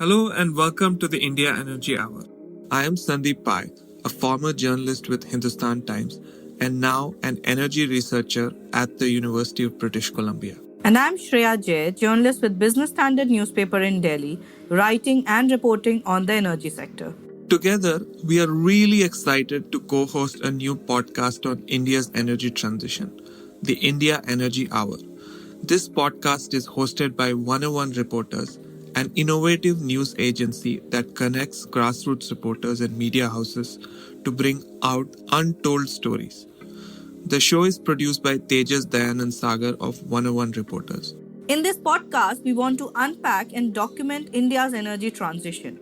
Hello and welcome to the India Energy Hour. I am Sandeep Pai, a former journalist with Hindustan Times and now an energy researcher at the University of British Columbia. And I'm Shreya Jay, journalist with Business Standard newspaper in Delhi, writing and reporting on the energy sector. Together, we are really excited to co host a new podcast on India's energy transition, the India Energy Hour. This podcast is hosted by 101 Reporters, an innovative news agency that connects grassroots reporters and media houses to bring out untold stories. The show is produced by Tejas Dayanand Sagar of 101 Reporters. In this podcast, we want to unpack and document India's energy transition.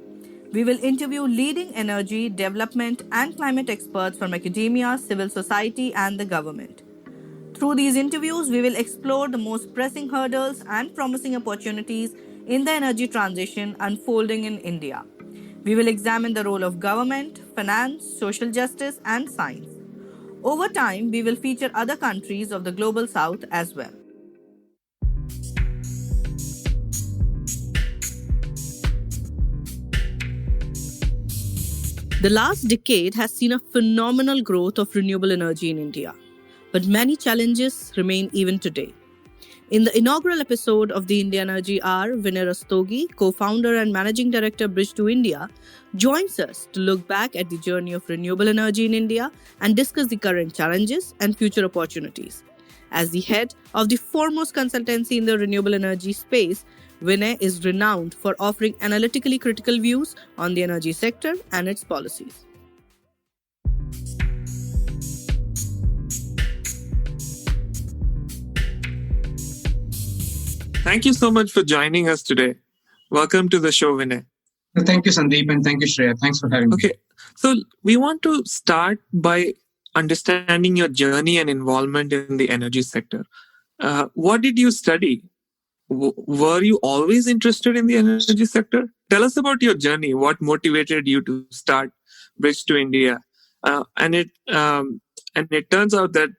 We will interview leading energy, development, and climate experts from academia, civil society, and the government. Through these interviews, we will explore the most pressing hurdles and promising opportunities in the energy transition unfolding in India. We will examine the role of government, finance, social justice, and science. Over time, we will feature other countries of the global south as well. The last decade has seen a phenomenal growth of renewable energy in India, but many challenges remain even today. In the inaugural episode of the India Energy Hour, Vinay Rustagi, co-founder and managing director Bridge to India, joins us to look back at the journey of renewable energy in India and discuss the current challenges and future opportunities. As the head of the foremost consultancy in the renewable energy space, Vinay is renowned for offering analytically critical views on the energy sector and its policies. Thank you so much for joining us today. Welcome to the show, Vinay. Thank you, Sandeep, and thank you, Shreya. Thanks for having me. Okay, so we want to start by understanding your journey and involvement in the energy sector. What did you study? Were you always interested in the energy sector? Tell us about your journey. What motivated you to start Bridge to India? And it turns out that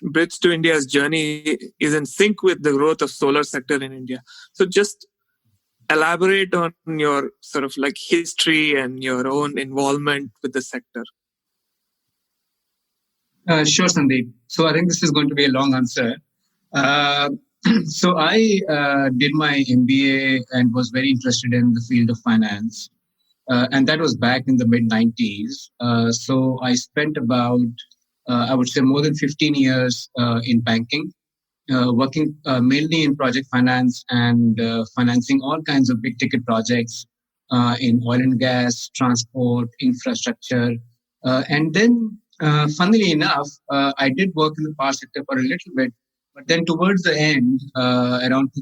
Bridge to India's journey is in sync with the growth of solar sector in India. So just elaborate on your sort of like history and your own involvement with the sector. Sure, Sandeep. So I think this is going to be a long answer. So I did my MBA and was very interested in the field of finance. And that was back in the mid-90s. So I spent about, I would say, more than 15 years in banking, working mainly in project finance and financing all kinds of big ticket projects in oil and gas, transport, infrastructure. And then, funnily enough, I did work in the power sector for a little bit. But then towards the end, around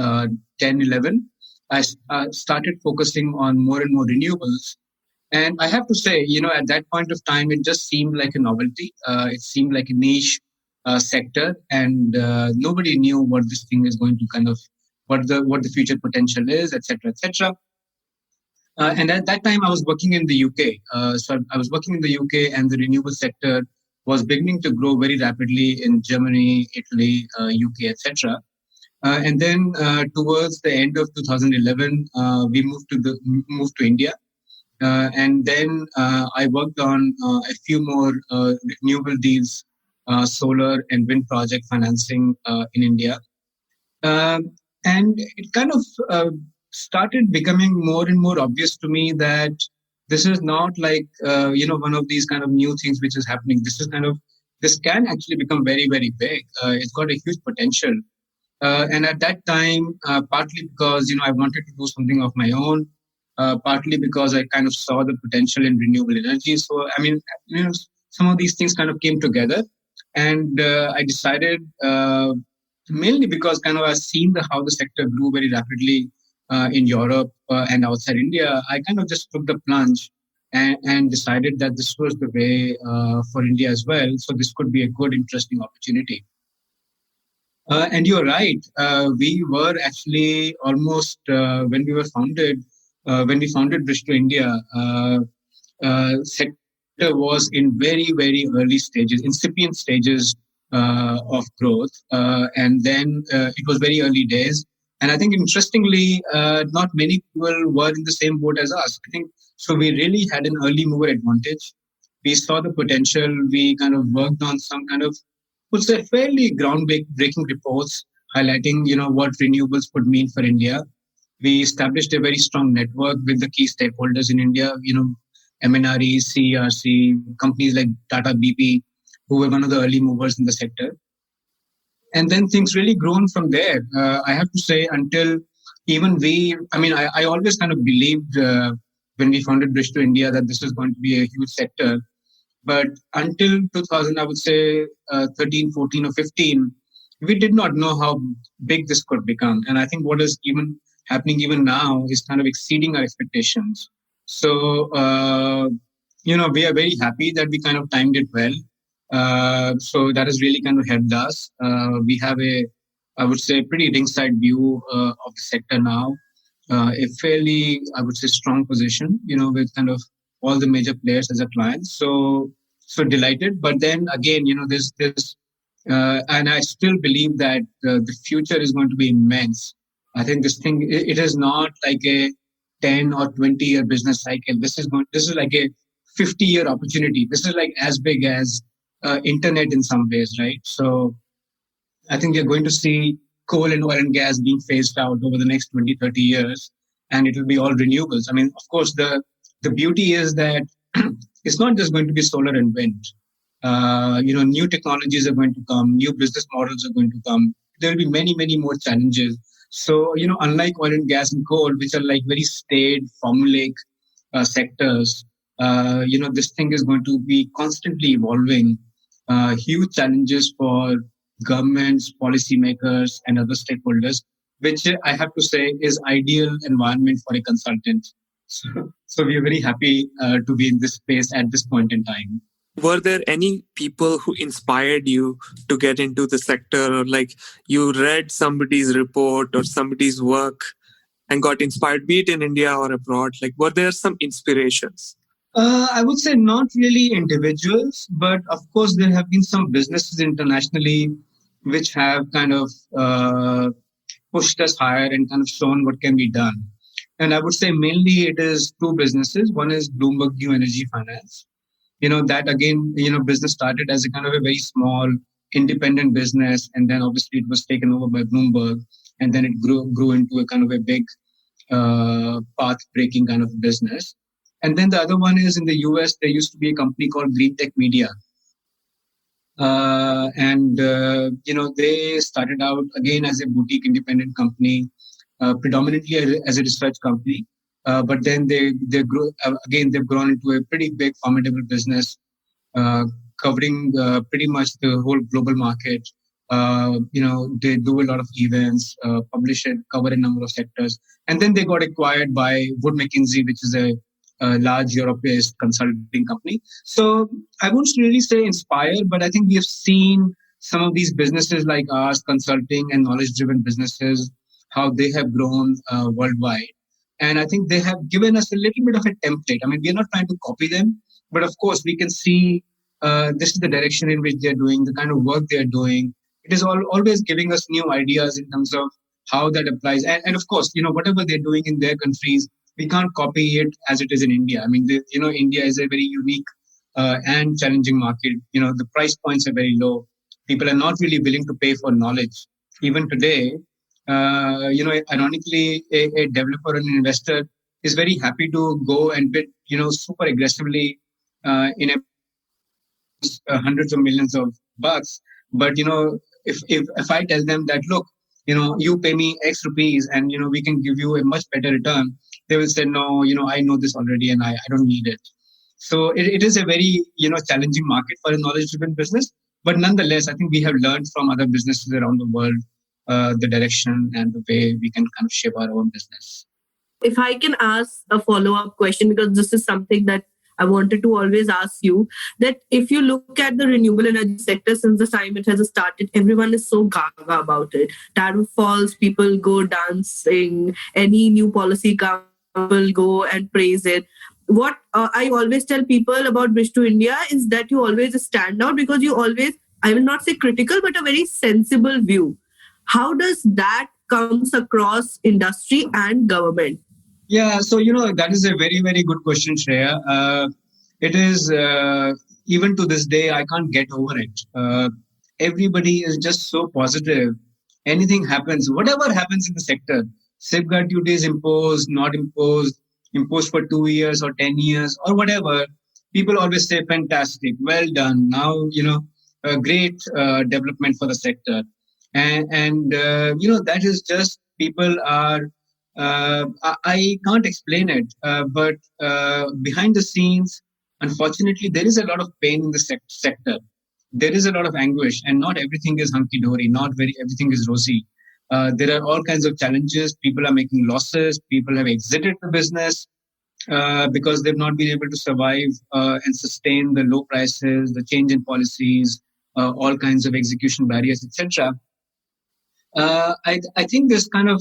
2010-11, I started focusing on more and more renewables. And I have to say, at that point of time, it just seemed like a novelty. It seemed like a niche sector, and nobody knew what this thing is going to what the future potential is, etc., etc. And at that time, I was working in the UK. So I was working in the UK, and the renewable sector was beginning to grow very rapidly in Germany, Italy, UK, etc. And then towards the end of 2011, we moved to India. And then I worked on a few more renewable deals, solar and wind project financing in India. And it kind of started becoming more and more obvious to me that this is not like, one of these kind of new things which is happening. This can actually become very, very big. It's got a huge potential. And at that time, partly because, I wanted to do something of my own, partly because I kind of saw the potential in renewable energy. So, some of these things kind of came together. And I decided, mainly because kind of I've seen how the sector grew very rapidly in Europe and outside India, I kind of just took the plunge and decided that this was the way for India as well. So this could be a good, interesting opportunity. And you're right. We were actually almost when we founded Bridge to India, sector was in very, very early stages, incipient stages of growth. And then it was very early days. And I think interestingly, not many people were in the same boat as us. I think so. We really had an early mover advantage. We saw the potential. We kind of worked on some kind of, would say, fairly groundbreaking reports highlighting, what renewables could mean for India. We established a very strong network with the key stakeholders in India. MNRE, CERC, companies like Tata BP, who were one of the early movers in the sector. And then things really grown from there. I have to say, until even I always kind of believed when we founded Bridge to India that this was going to be a huge sector. But until 2000, I would say 13, 14 or 15, we did not know how big this could become. And I think what is even happening even now is kind of exceeding our expectations. So, we are very happy that we kind of timed it well. So that has really kind of helped us. We have I would say, pretty ringside view of the sector now. A fairly, I would say, strong position, with kind of all the major players as a client. So delighted. But then again, there's this, and I still believe that the future is going to be immense. I think this thing, it is not like a 10 or 20-year business cycle. This is like a 50-year opportunity. This is like as big as internet in some ways, right? So I think we're going to see coal and oil and gas being phased out over the next 20, 30 years, and it will be all renewables. I mean, of course, the beauty is that it's not just going to be solar and wind. New technologies are going to come, new business models are going to come. There will be many, many more challenges. So, unlike oil and gas and coal, which are like very staid, formulaic sectors, this thing is going to be constantly evolving. Huge challenges for governments, policymakers, and other stakeholders, which I have to say is ideal environment for a consultant. So we are very happy to be in this space at this point in time. Were there any people who inspired you to get into the sector, or like you read somebody's report or somebody's work and got inspired, be it in India or abroad? Like, were there some inspirations? I would say not really individuals, but of course there have been some businesses internationally which have kind of pushed us higher and kind of shown what can be done. And I would say mainly it is two businesses. One is Bloomberg New Energy Finance. That again, business started as a kind of a very small independent business. And then obviously it was taken over by Bloomberg. And then it grew into a kind of a big path-breaking kind of business. And then the other one is in the US, there used to be a company called Green Tech Media. They started out again as a boutique independent company, predominantly as a research company. But then they grew again. They've grown into a pretty big, formidable business, covering pretty much the whole global market. They do a lot of events, publish and cover a number of sectors, and then they got acquired by Wood Mackenzie, which is a large Europe-based consulting company. So I won't really say inspired, but I think we have seen some of these businesses like ours, consulting and knowledge-driven businesses, how they have grown worldwide. And I think they have given us a little bit of a template. I mean, we're not trying to copy them, but of course we can see this is the direction in which they're doing, the kind of work they're doing. It is always giving us new ideas in terms of how that applies. And of course, whatever they're doing in their countries, we can't copy it as it is in India. I mean, India is a very unique and challenging market. The price points are very low. People are not really willing to pay for knowledge. Even today, ironically, a developer and an investor is very happy to go and bid, super aggressively in hundreds of millions of bucks. But, if I tell them that, look, you pay me X rupees and, we can give you a much better return, they will say, no, I know this already and I don't need it. So it is a very, challenging market for a knowledge-driven business. But nonetheless, I think we have learned from other businesses around the world the direction and the way we can kind of shape our own business. If I can ask a follow-up question, because this is something that I wanted to always ask you, that if you look at the renewable energy sector since the time it has started, everyone is so gaga about it. Tariff falls, people go dancing, any new policy comes, people go and praise it. What I always tell people about Bridge to India is that you always stand out because you always, I will not say critical, but a very sensible view. How does that comes across industry and government? Yeah, so that is a very, very good question, Shreya. It is even to this day I can't get over it. Everybody is just so positive. Anything happens, whatever happens in the sector, safeguard duty is imposed, not imposed, imposed for 2 years or 10 years or whatever. People always say, "Fantastic, well done." Now a great development for the sector, and that is just people are I can't explain it, but behind the scenes, unfortunately, there is a lot of pain in the sector. There is a lot of anguish, and not everything is hunky dory. Not very everything is rosy. There are all kinds of challenges. People are making losses. People have exited the business because they've not been able to survive and sustain the low prices, the change in policies, all kinds of execution barriers, etc. I think this kind of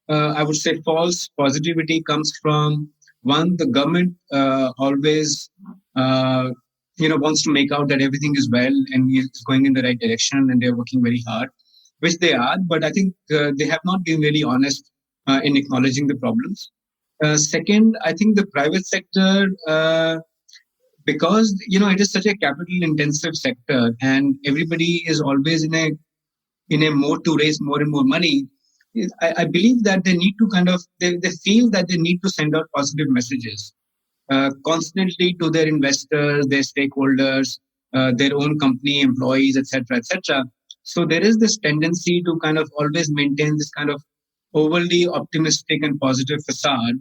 I would say false positivity comes from one, the government always wants to make out that everything is well and is going in the right direction and they're working very hard, which they are, but I think they have not been really honest in acknowledging the problems. Second, I think the private sector, because it is such a capital intensive sector and everybody is always in a mode to raise more and more money. I believe that they need to they feel that they need to send out positive messages constantly to their investors, their stakeholders, their own company employees, etc., etc. So there is this tendency to kind of always maintain this kind of overly optimistic and positive facade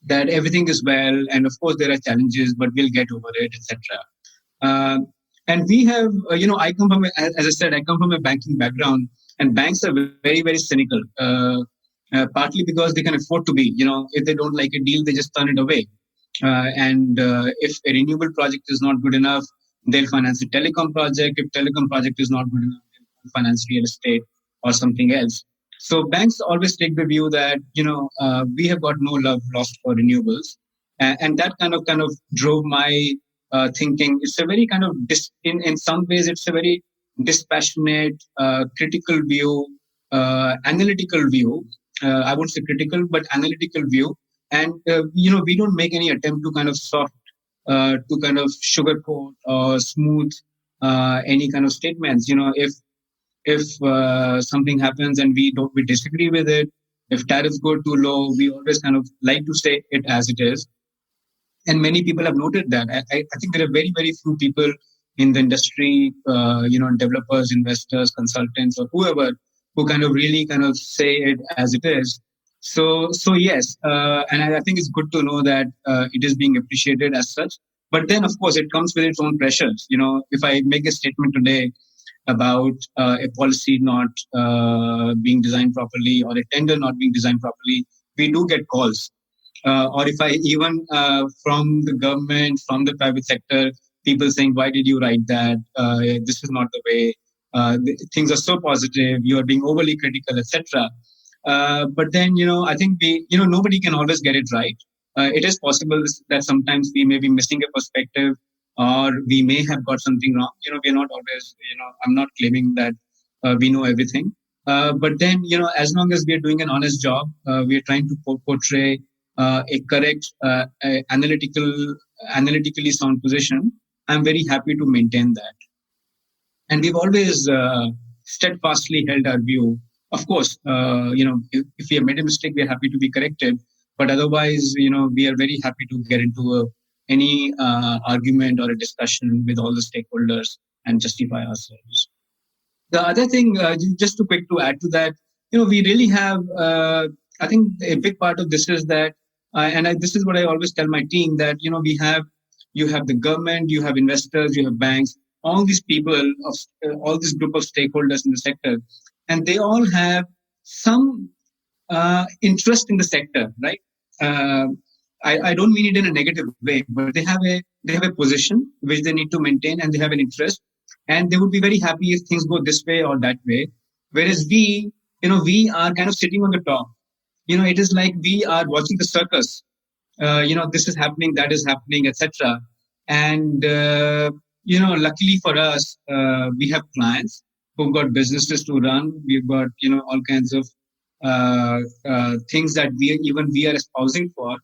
that everything is well, and of course there are challenges, but we'll get over it, etc. And we have, I come from, as I said, I come from a banking background, and banks are very, very cynical, partly because they can afford to be. If they don't like a deal, they just turn it away. And if a renewable project is not good enough, they'll finance a telecom project. If telecom project is not good enough, they'll finance real estate or something else. So banks always take the view that we have got no love lost for renewables, and that kind of drove my thinking. It's a very kind of in some ways it's a very dispassionate, critical view, analytical view. I won't say critical, but analytical view. And we don't make any attempt to kind of to kind of sugarcoat or smooth any kind of statements. If something happens and we disagree with it, if tariffs go too low, we always kind of like to say it as it is. And many people have noted that. I think there are very, very few people in the industry, developers, investors, consultants, or whoever, who kind of really kind of say it as it is. So yes, and I think it's good to know that it is being appreciated as such. But then, of course, it comes with its own pressures. If I make a statement today about a policy not being designed properly or a tender not being designed properly, we do get calls. Or if I even from the government, from the private sector, people saying, "Why did you write that? This is not the way. Things are so positive. You are being overly critical, etc." But then, I think nobody can always get it right. It is possible that sometimes we may be missing a perspective, or we may have got something wrong. We're not always, I'm not claiming that we know everything. But then, as long as we are doing an honest job, we are trying to portray a correct, analytically sound position. I'm very happy to maintain that. And we've always steadfastly held our view. Of course, if we have made a mistake, we're happy to be corrected. But otherwise, we are very happy to get into any argument or a discussion with all the stakeholders and justify ourselves. The other thing, just to add to that, we really have, I think a big part of this is that, this is what I always tell my team, that, you have the government, you have investors, you have banks, all these people, all this group of stakeholders in the sector, and they all have some interest in the sector, right? I don't mean it in a negative way, but they have a position which they need to maintain, and they have an interest, and they would be very happy if things go this way or that way. Whereas we are kind of sitting on the top. It is like we are watching the circus. This is happening, that is happening, etc. And luckily for us, we have clients. who've got businesses to run. We've got, all kinds of things that we are espousing for.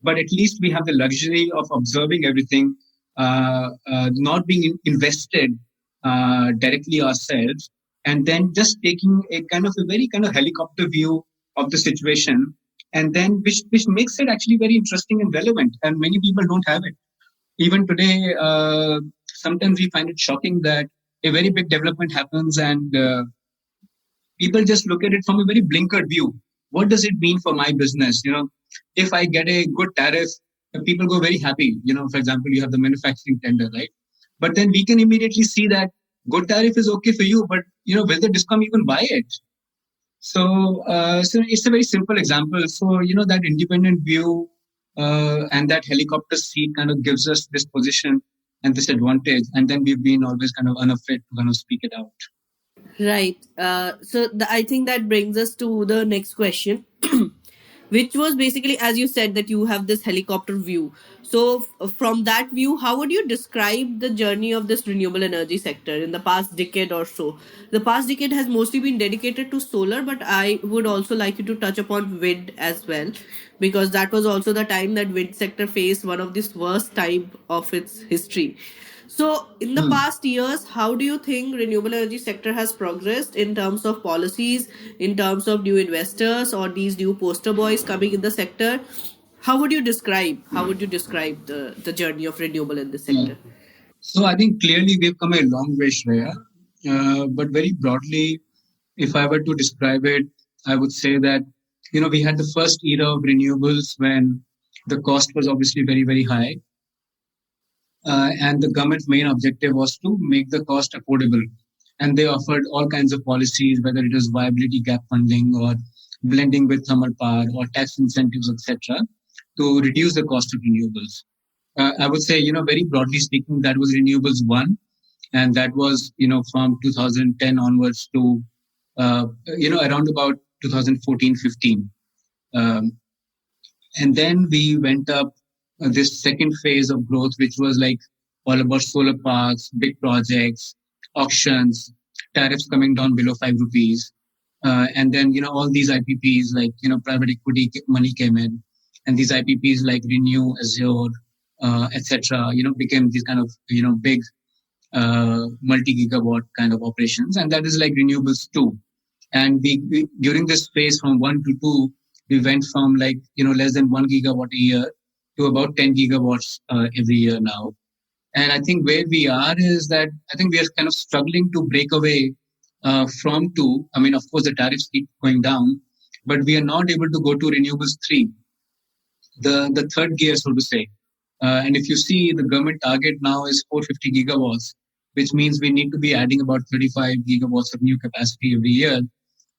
But at least we have the luxury of observing everything, not being invested directly ourselves, and then just taking a very kind of helicopter view of the situation, and then which makes it actually very interesting and relevant. And many people don't have it. Even today, sometimes we find it shocking that a very big development happens and people just look at it from a very blinkered view. What does it mean for my business? If I get a good tariff, people go very happy. For example, you have the manufacturing tender, right? But then we can immediately see that good tariff is okay for you, but will the discom even buy it? So it's a very simple example. So that independent view and that helicopter seat kind of gives us this position and this advantage, and then we've been always kind of unafraid to kind of speak it out. Right. I think that brings us to the next question, which was basically, as you said, that you have this helicopter view. So, from that view, how would you describe the journey of this renewable energy sector in the past decade or so? The past decade has mostly been dedicated to solar, but I would also like you to touch upon wind as well, because that was also the time that wind sector faced one of the worst time of its history. So, in the past years, how do you think renewable energy sector has progressed in terms of policies, in terms of new investors or these new poster boys coming in the sector? How would you describe the journey of renewable in this sector? So I think clearly we've come a long way, Shreya. But very broadly, if I were to describe it, I would say that we had the first era of renewables when the cost was obviously very, very high. And the government's main objective was to make the cost affordable. And they offered all kinds of policies, whether it was viability gap funding or blending with thermal power or tax incentives, etc., to reduce the cost of renewables. I would say, very broadly speaking, that was Renewables 1. And that was, from 2010 onwards to, around about 2014-15. And then we went up this second phase of growth, which was like all about solar parks, big projects, auctions, tariffs coming down below 5 rupees. And then, all these IPPs like, private equity money came in. And these IPPs like Renew, Azure, etc., became these kind of, big multi-gigawatt kind of operations. And that is like Renewables 2. And we during this phase from 1 to 2, we went from like, less than 1 gigawatt a year to about 10 gigawatts every year now. And I think where we are is that I think we are kind of struggling to break away from 2. I mean, of course, the tariffs keep going down, but we are not able to go to Renewables 3, the third gear, so to say. And if you see, the government target now is 450 gigawatts, which means we need to be adding about 35 gigawatts of new capacity every year.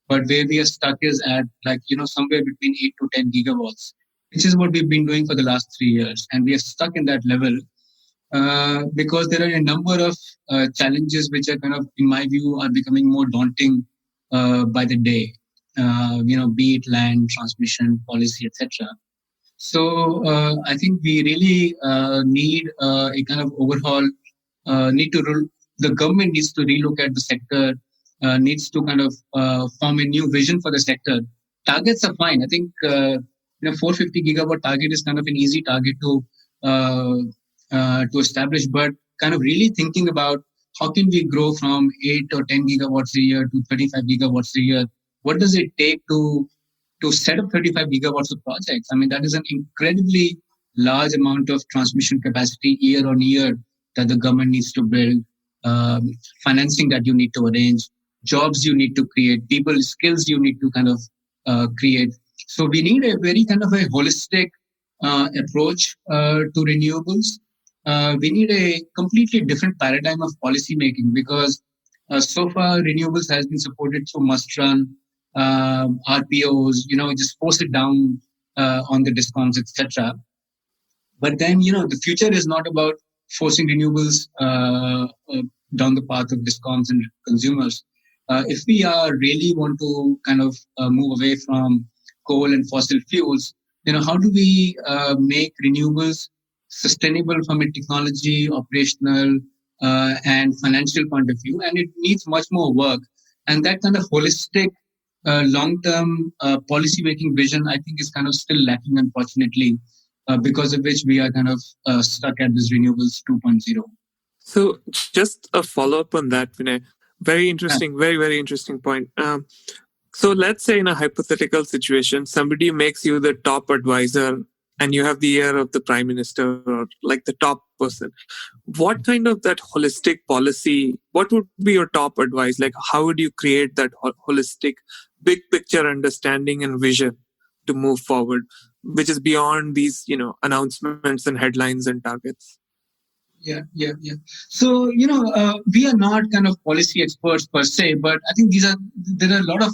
But where we are stuck is at like, somewhere between 8 to 10 gigawatts, which is what we've been doing for the last 3 years. And we are stuck in that level because there are a number of challenges which are kind of, in my view, are becoming more daunting by the day, be it land, transmission, policy, etc. So I think we really need a kind of overhaul, the government needs to relook at the sector, needs to kind of form a new vision for the sector. Targets are fine. I think 450 gigawatt target is kind of an easy target to establish, but kind of really thinking about how can we grow from 8 or 10 gigawatts a year to 35 gigawatts a year? What does it take to set up 35 gigawatts of projects? I mean, that is an incredibly large amount of transmission capacity year on year that the government needs to build, financing that you need to arrange, jobs you need to create, people skills you need to kind of create. So we need a very kind of a holistic approach to renewables. We need a completely different paradigm of policy making because so far renewables has been supported through must-run, RPOs, just force it down on the discoms, etc. But then, the future is not about forcing renewables down the path of discoms and consumers. If we really want to kind of move away from coal and fossil fuels, how do we make renewables sustainable from a technology, operational, and financial point of view? And it needs much more work And that kind of holistic, long-term policy making vision, I think, is kind of still lacking, unfortunately, because of which we are kind of stuck at this renewables 2.0. So just a follow up on that, Vinay. Very interesting, very, very interesting point. So let's say in a hypothetical situation, somebody makes you the top advisor and you have the ear of the prime minister or like the top person. What kind of that holistic policy, what would be your top advice? Like, how would you create that holistic, big picture understanding and vision to move forward, which is beyond these, announcements and headlines and targets? Yeah. So, we are not kind of policy experts per se, but I think there are a lot of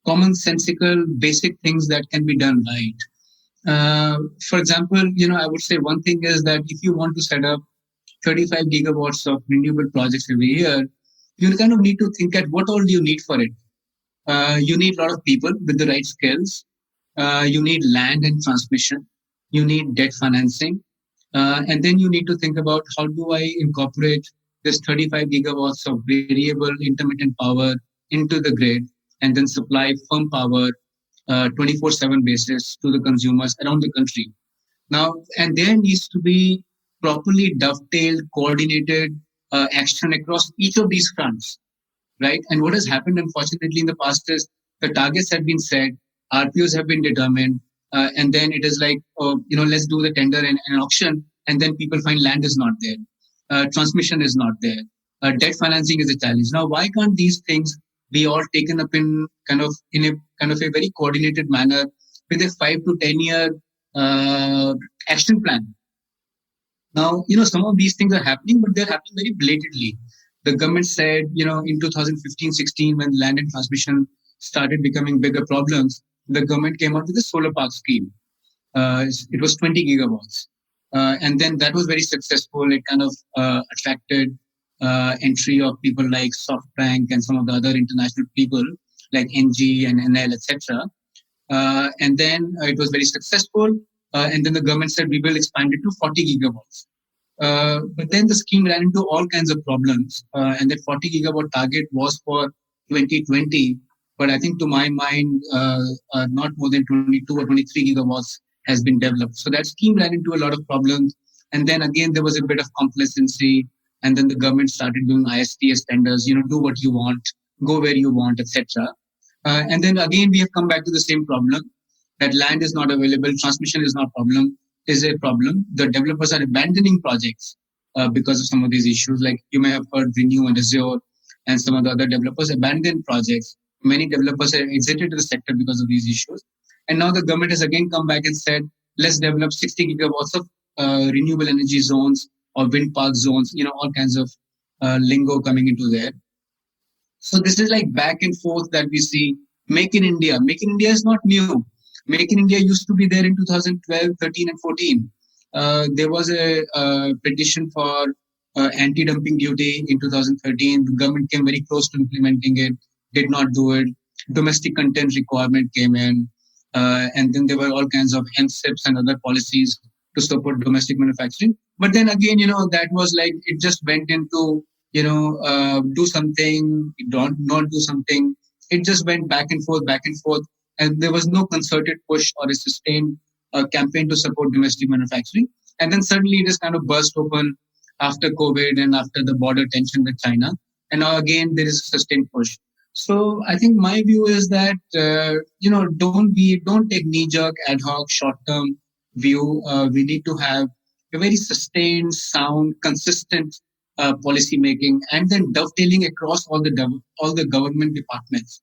commonsensical, basic things that can be done right. For example, I would say one thing is that if you want to set up 35 gigawatts of renewable projects every year, you kind of need to think at what all do you need for it. You need a lot of people with the right skills. You need land and transmission. You need debt financing. And then you need to think about how do I incorporate this 35 gigawatts of variable intermittent power into the grid and then supply firm power 24/7 basis to the consumers around the country. Now, and there needs to be properly dovetailed, coordinated action across each of these fronts, right? And what has happened, unfortunately, in the past is the targets have been set, RPOs have been determined, and then it is like, let's do the tender and auction, and then people find land is not there, transmission is not there, debt financing is a challenge. Now, why can't these things be all taken up in a very coordinated manner with a 5 to 10 year action plan? Now, some of these things are happening, but they're happening very blatantly. The government said, in 2015-16, when land and transmission started becoming bigger problems, the government came out with a solar park scheme. It was 20 gigawatts. And then that was very successful. It kind of attracted entry of people like SoftBank and some of the other international people like NG and NL, etc. And then it was very successful. And then the government said, we will expand it to 40 gigawatts. But then the scheme ran into all kinds of problems. And that 40 gigawatt target was for 2020. But I think to my mind, not more than 22 or 23 gigawatts has been developed. So that scheme ran into a lot of problems. And then again, there was a bit of complacency. And then the government started doing ISTS tenders, do what you want, go where you want, etc. And then again, we have come back to the same problem that land is not available, transmission is a problem. The developers are abandoning projects because of some of these issues. Like you may have heard Renew and Azure and some of the other developers abandoned projects. Many developers have exited the sector because of these issues. And now the government has again come back and said, let's develop 60 gigawatts of renewable energy zones or wind park zones, all kinds of lingo coming into there. So this is like back and forth that we see. Make in India. Make in India is not new. Make in India used to be there in 2012, 13 and 14. There was a petition for anti-dumping duty in 2013. The government came very close to implementing it, did not do it. Domestic content requirement came in. And then there were all kinds of MSIPs and other policies to support domestic manufacturing. But then again, that was like, it just went into, do something, not do something. It just went back and forth. And there was no concerted push or a sustained campaign to support domestic manufacturing. And then suddenly it just kind of burst open after COVID and after the border tension with China. And now again, there is a sustained push. So I think my view is that, don't take knee-jerk, ad hoc, short-term view. We need to have a very sustained, sound, consistent policy making, and then dovetailing across all the government departments.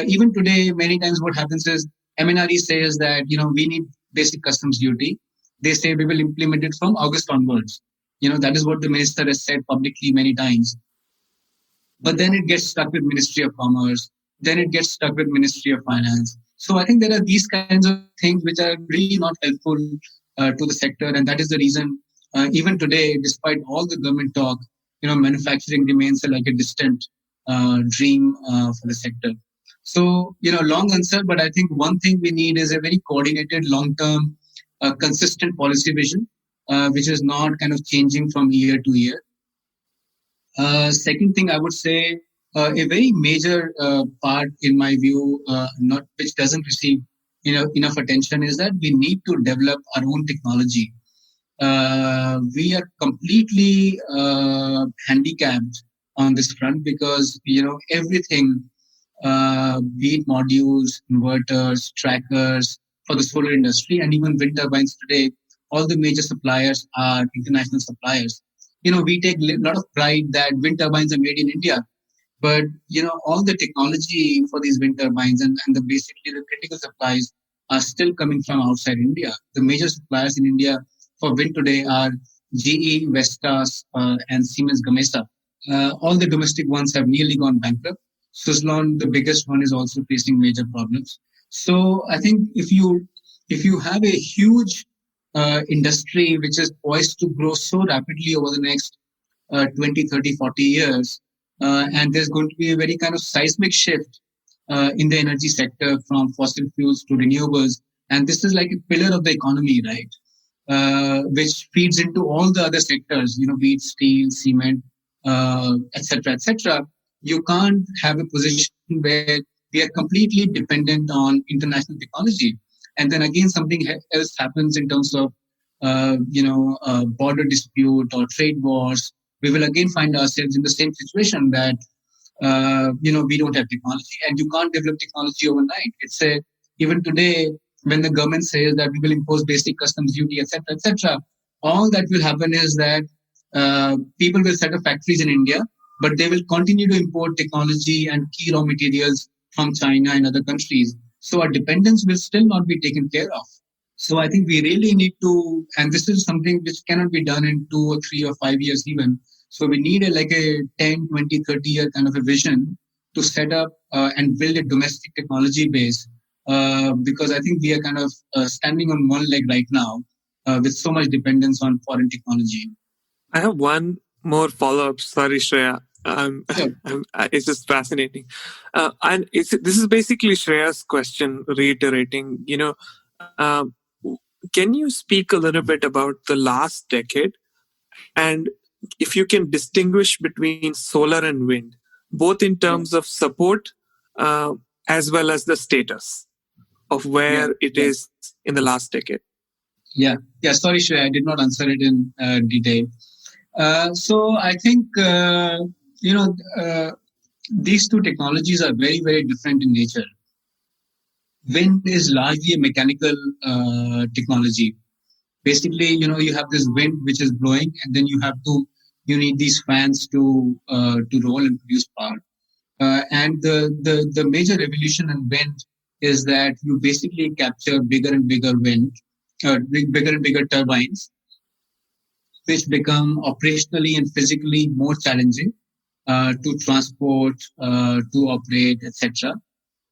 Even today, many times what happens is MNRE says that, we need basic customs duty. They say we will implement it from August onwards. That is what the minister has said publicly many times. But then it gets stuck with Ministry of Commerce. Then it gets stuck with Ministry of Finance. So I think there are these kinds of things which are really not helpful to the sector. And that is the reason, even today, despite all the government talk, manufacturing remains like a distant dream for the sector. So, long answer, but I think one thing we need is a very coordinated, long-term, consistent policy vision, which is not kind of changing from year to year. Second thing I would say a very major part, in my view, not which doesn't receive enough attention, is that we need to develop our own technology. We are completely handicapped on this front because everything, be it modules, inverters, trackers for the solar industry, and even wind turbines today, all the major suppliers are international suppliers. We take a lot of pride that wind turbines are made in India, but all the technology for these wind turbines and basically the critical supplies are still coming from outside India. The major suppliers in India for wind today are GE, Vestas, and Siemens Gamesa. All the domestic ones have nearly gone bankrupt. Suzlon, the biggest one, is also facing major problems. So I think if you have a huge industry which is poised to grow so rapidly over the next 20, 30, 40 years, and there's going to be a very kind of seismic shift in the energy sector from fossil fuels to renewables. And this is like a pillar of the economy, right? Which feeds into all the other sectors, be it steel, cement, etc., etc. You can't have a position where we are completely dependent on international technology. And then again, something else happens in terms of, border dispute or trade wars. We will again find ourselves in the same situation that we don't have technology, and you can't develop technology overnight. Even today, when the government says that we will impose basic customs duty, etc., etc., all that will happen is that people will set up factories in India, but they will continue to import technology and key raw materials from China and other countries. So our dependence will still not be taken care of. So I think we really need to, and this is something which cannot be done in 2 or 3 or 5 years even. So we need a 10, 20, 30-year kind of a vision to set up and build a domestic technology base, because I think we are kind of standing on one leg right now with so much dependence on foreign technology. I have one more follow-up. Sorry, Shreya. Sure. It's just fascinating. And this is basically Shreya's question reiterating, can you speak a little bit about the last decade? And if you can distinguish between solar and wind, both in terms of support as well as the status of where it is in the last decade. Yeah. Sorry, Shreya, I did not answer it in detail. So I think, these two technologies are very, very different in nature. Wind is largely a mechanical technology. Basically, you have this wind which is blowing, and then you need these fans to roll and produce power. And the major revolution in wind is that you basically capture bigger and bigger bigger and bigger turbines, which become operationally and physically more challenging to transport, to operate, etc.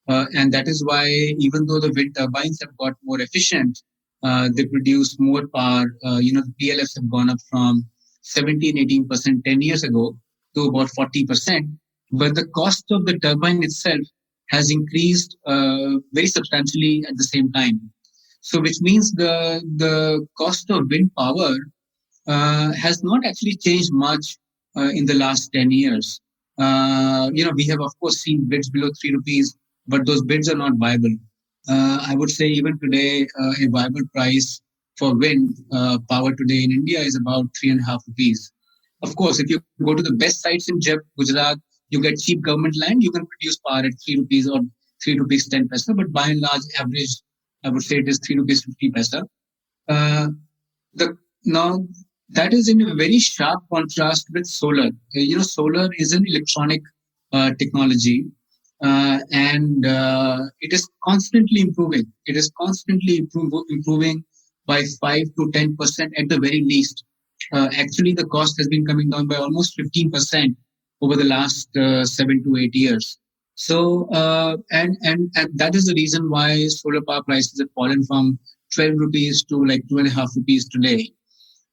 And that is why, even though the wind turbines have got more efficient, they produce more power. The PLFs have gone up from 17, 18% 10 years ago to about 40%. But the cost of the turbine itself has increased very substantially at the same time. So which means the cost of wind power has not actually changed much in the last 10 years. We have, of course, seen bids below 3 rupees, but those bids are not viable. I would say even today, a viable price for wind power today in India is about 3.5 rupees. Of course, if you go to the best sites in Gujarat, you get cheap government land, you can produce power at 3 rupees or 3 rupees 10 paisa, but by and large, average, I would say it is 3 rupees 50 paisa. Now, that is in a very sharp contrast with solar. Solar is an electronic technology, and it is constantly improving. It is constantly improving by 5 to 10% at the very least. Actually, the cost has been coming down by almost 15% over the last 7 to 8 years. So, and that is the reason why solar power prices have fallen from 12 rupees to like 2.5 rupees today.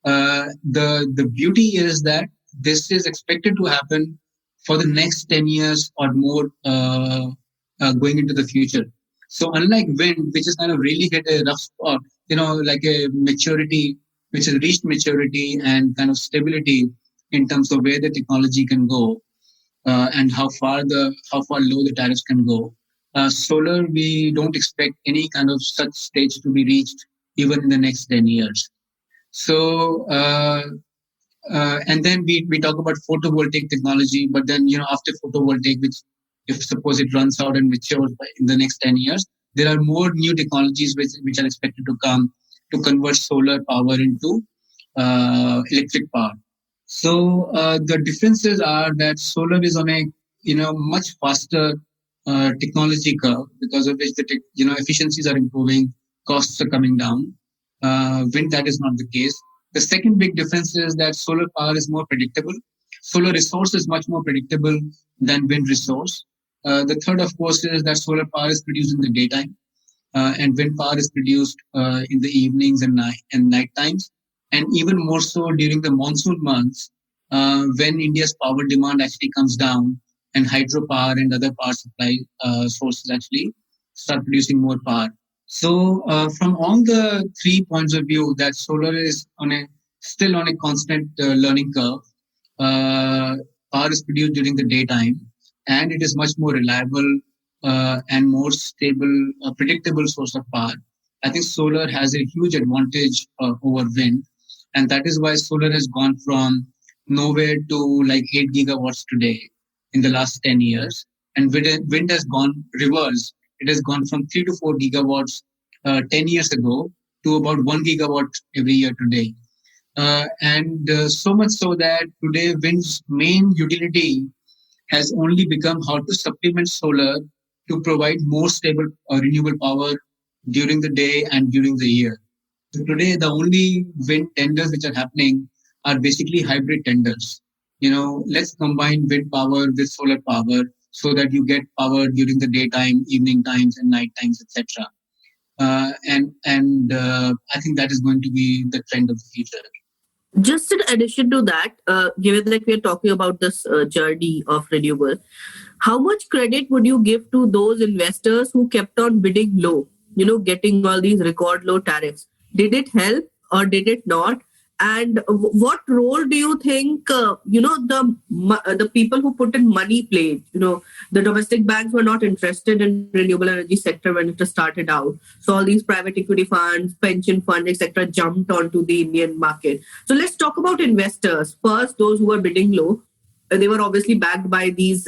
The beauty is that this is expected to happen for the next 10 years or more going into the future. So unlike wind, which has kind of really hit a rough spot, like a maturity, which has reached maturity and kind of stability in terms of where the technology can go, and how far low the tariffs can go. Solar, we don't expect any kind of such stage to be reached even in the next 10 years. So, and then we talk about photovoltaic technology, but then, after photovoltaic, which if suppose it runs out and matures in the next 10 years, there are more new technologies which are expected to come to convert solar power into electric power. So the differences are that solar is on a much faster technology curve, because of which the efficiencies are improving, costs are coming down. Wind, that is not the case. The second big difference is that solar power is more predictable. Solar resource is much more predictable than wind resource. The third, of course, is that solar power is produced in the daytime, and wind power is produced in the evenings and night times, and even more so during the monsoon months, when India's power demand actually comes down, and hydropower and other power supply sources actually start producing more power. So, from all the 3 points of view, that solar is still on a constant learning curve. Power is produced during the daytime, and it is much more reliable and more stable, predictable source of power. I think solar has a huge advantage over wind, and that is why solar has gone from nowhere to like 8 gigawatts today in the last 10 years, and wind has gone reverse. It has gone from 3 to 4 gigawatts 10 years ago to about 1 gigawatt every year today. And so much so that today wind's main utility has only become how to supplement solar to provide more stable renewable power during the day and during the year. So today, the only wind tenders which are happening are basically hybrid tenders. Let's combine wind power with solar power so that you get power during the daytime, evening times, and night times, etc. And I think that is going to be the trend of the future. Just in addition to that, given that we are talking about this journey of renewable, how much credit would you give to those investors who kept on bidding low, getting all these record low tariffs? Did it help or did it not? And what role do you think, the people who put in money played? The domestic banks were not interested in renewable energy sector when it started out. So all these private equity funds, pension funds, etc., jumped onto the Indian market. So let's talk about investors. First, those who were bidding low, they were obviously backed by these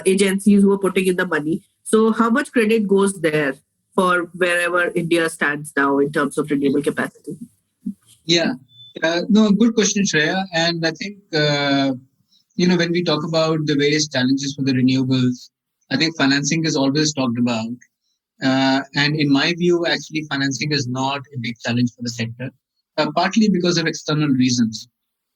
agencies who were putting in the money. So how much credit goes there for wherever India stands now in terms of renewable capacity? Yeah. No, good question, Shreya. And I think, when we talk about the various challenges for the renewables, I think financing is always talked about. And in my view, actually, financing is not a big challenge for the sector, partly because of external reasons.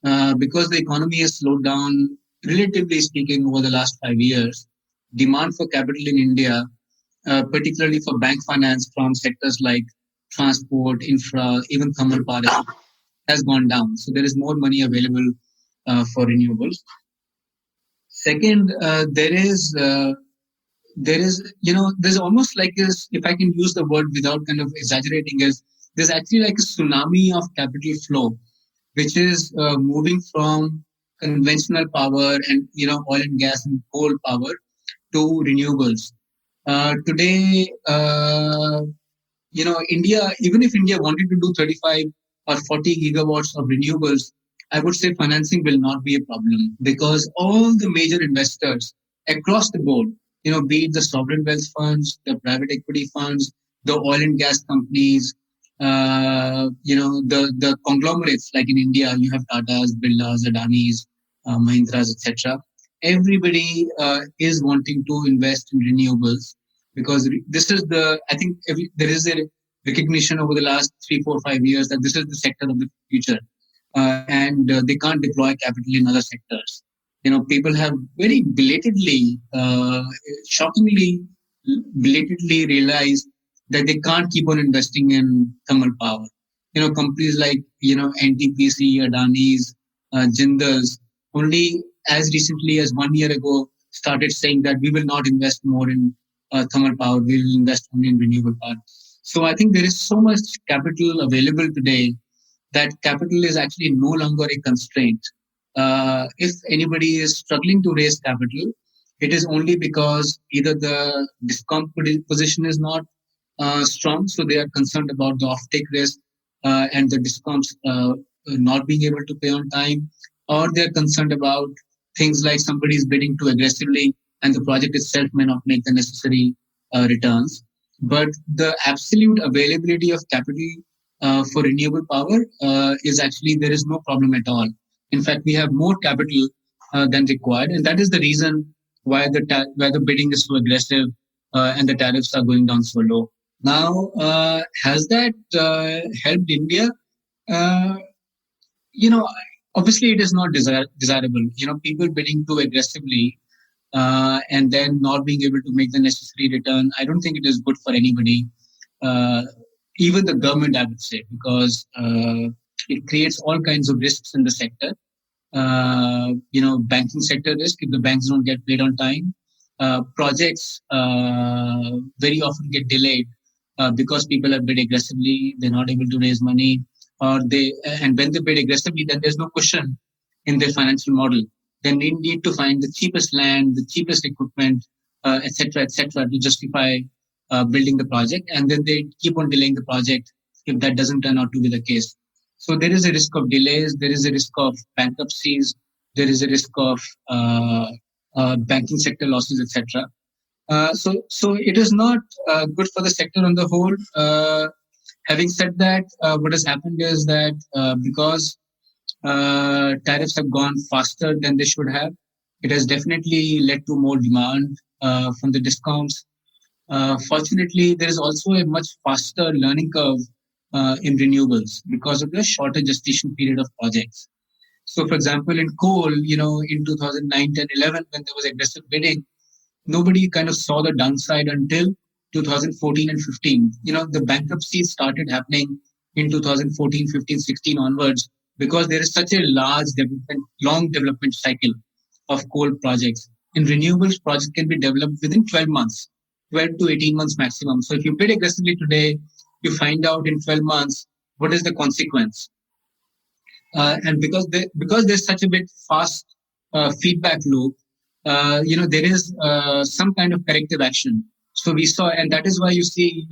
Because the economy has slowed down, relatively speaking, over the last 5 years, demand for capital in India, particularly for bank finance from sectors like transport, infra, even thermal power, has gone down. So there is more money available for renewables. Second, there's almost like this, if I can use the word without kind of exaggerating, there's actually like a tsunami of capital flow, which is moving from conventional power and, oil and gas and coal power to renewables. Today, India, even if India wanted to do 35 or 40 gigawatts of renewables, I would say financing will not be a problem, because all the major investors across the board, be it the sovereign wealth funds, the private equity funds, the oil and gas companies, the conglomerates, like in India, you have Tatas, Birlas, Adanis, Mahindras, etc. Everybody is wanting to invest in renewables, because this is I think there is a recognition over the last 3, 4, 5 years that this is the sector of the future, and they can't deploy capital in other sectors. People have very shockingly belatedly realized that they can't keep on investing in thermal power. Companies like, NTPC, Adani's, Jindal's, only as recently as 1 year ago started saying that we will not invest more in thermal power, we will invest only in renewable power. So I think there is so much capital available today that capital is actually no longer a constraint. if anybody is struggling to raise capital, it is only because either the discount position is not strong, so they are concerned about the offtake risk and the discounts not being able to pay on time, or they are concerned about things like somebody is bidding too aggressively and the project itself may not make the necessary returns. But the absolute availability of capital for renewable power is actually there is no problem at all. In fact, we have more capital than required, and that is the reason why the bidding is so aggressive and the tariffs are going down so low. Now, has that helped India? Uh, you know, Obviously it is not desirable. People bidding too aggressively and then not being able to make the necessary return. I don't think it is good for anybody, uh, even the government, I would say, because it creates all kinds of risks in the sector. Banking sector risk if the banks don't get paid on time. Projects very often get delayed because people have bid aggressively. They're not able to raise money, and when they bid aggressively, then there's no cushion in their financial model. Then they need to find the cheapest land, the cheapest equipment, etc., to justify building the project, and then they keep on delaying the project if that doesn't turn out to be the case. So there is a risk of delays, there is a risk of bankruptcies, there is a risk of banking sector losses, etc. So it is not good for the sector on the whole. Having said that, what has happened is that because tariffs have gone faster than they should have, it has definitely led to more demand from the discounts. Fortunately, there is also a much faster learning curve in renewables because of the shorter gestation period of projects. So, for example, in coal, in 2009, 10, 11, when there was aggressive bidding, nobody kind of saw the downside until 2014 and 15. The bankruptcies started happening in 2014, 15, 16 onwards because there is such a long development cycle of coal projects. In renewables, projects can be developed within 12 months, 12 to 18 months maximum. So if you bid aggressively today, you find out in 12 months what is the consequence. And because there's such a bit fast feedback loop, there is some kind of corrective action. So we saw, and that is why you see,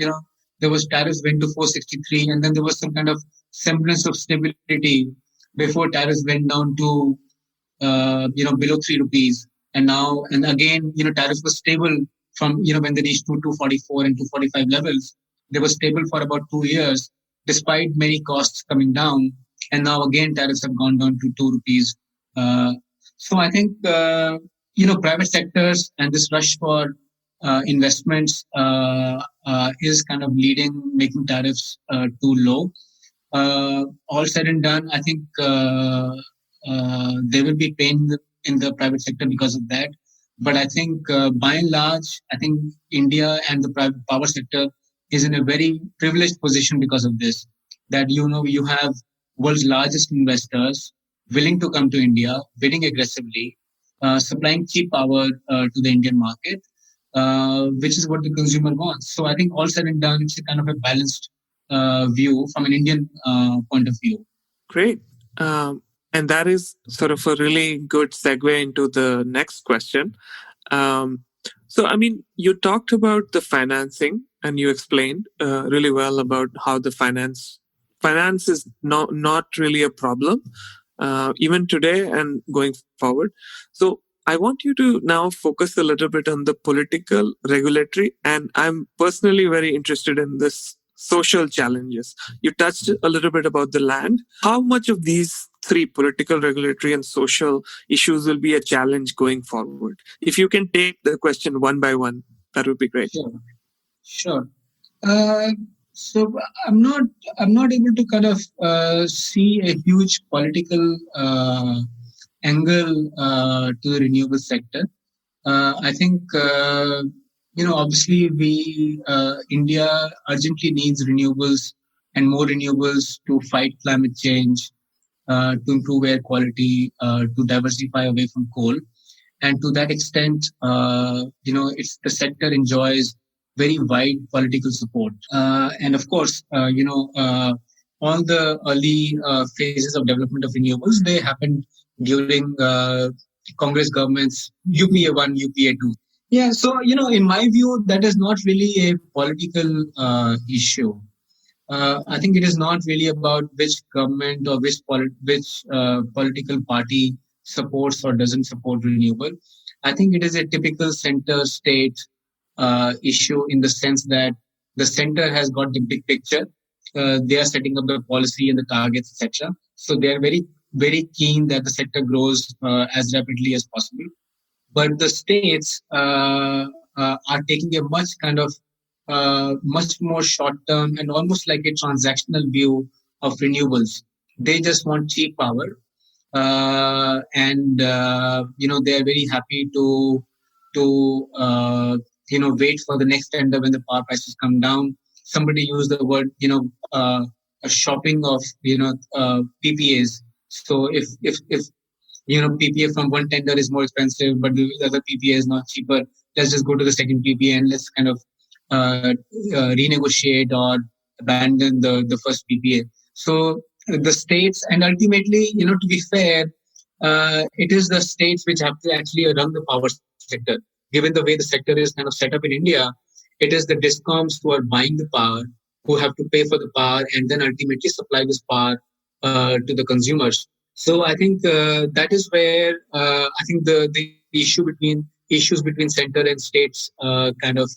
there was tariffs went to 463, and then there was some kind of semblance of stability before tariffs went down to, below 3 rupees. And now, and again, tariffs were stable from, when they reached to 244 and 245 levels. They were stable for about 2 years, despite many costs coming down. And now again, tariffs have gone down to 2 rupees. So I think, private sectors and this rush for investments is kind of making tariffs too low. All said and done, I think there will be pain in the private sector because of that. But I think by and large, I think India and the private power sector is in a very privileged position because of this. That, you have world's largest investors willing to come to India, bidding aggressively, supplying cheap power to the Indian market, which is what the consumer wants. So I think all said and done, it's a kind of a balanced view from an Indian point of view. Great. And that is sort of a really good segue into the next question. You talked about the financing and you explained really well about how the finance is not really a problem, even today and going forward. So I want you to now focus a little bit on the political, regulatory, and I'm personally very interested in this social challenges. You touched a little bit about the land. How much of these three, political, regulatory, and social issues, will be a challenge going forward? If you can take the question one by one, that would be great. Sure. So I'm not able to kind of see a huge political angle to the renewable sector. I think obviously India urgently needs renewables and more renewables to fight climate change, to improve air quality, to diversify away from coal. And to that extent, the sector enjoys very wide political support. And of course, all the early phases of development of renewables, they happened during Congress governments, UPA 1, UPA 2. Yeah, so, in my view, that is not really a political issue. I think it is not really about which government or which political party supports or doesn't support renewable. I think it is a typical center state issue in the sense that the center has got the big picture. They are setting up the policy and the targets, etc. So they are very, very keen that the sector grows as rapidly as possible. But the states are taking a much more short term and almost like a transactional view of renewables. They just want cheap power, and they are very happy to wait for the next tender when the power prices come down. Somebody used the word a shopping of PPAs. So if PPA from one tender is more expensive, but the other PPA is not cheaper, let's just go to the second PPA and let's kind of renegotiate or abandon the first PPA. So the states, and ultimately, to be fair, it is the states which have to actually run the power sector. Given the way the sector is kind of set up in India, it is the discoms who are buying the power, who have to pay for the power, and then ultimately supply this power to the consumers. So I think that is where I think the issues between center and states kind of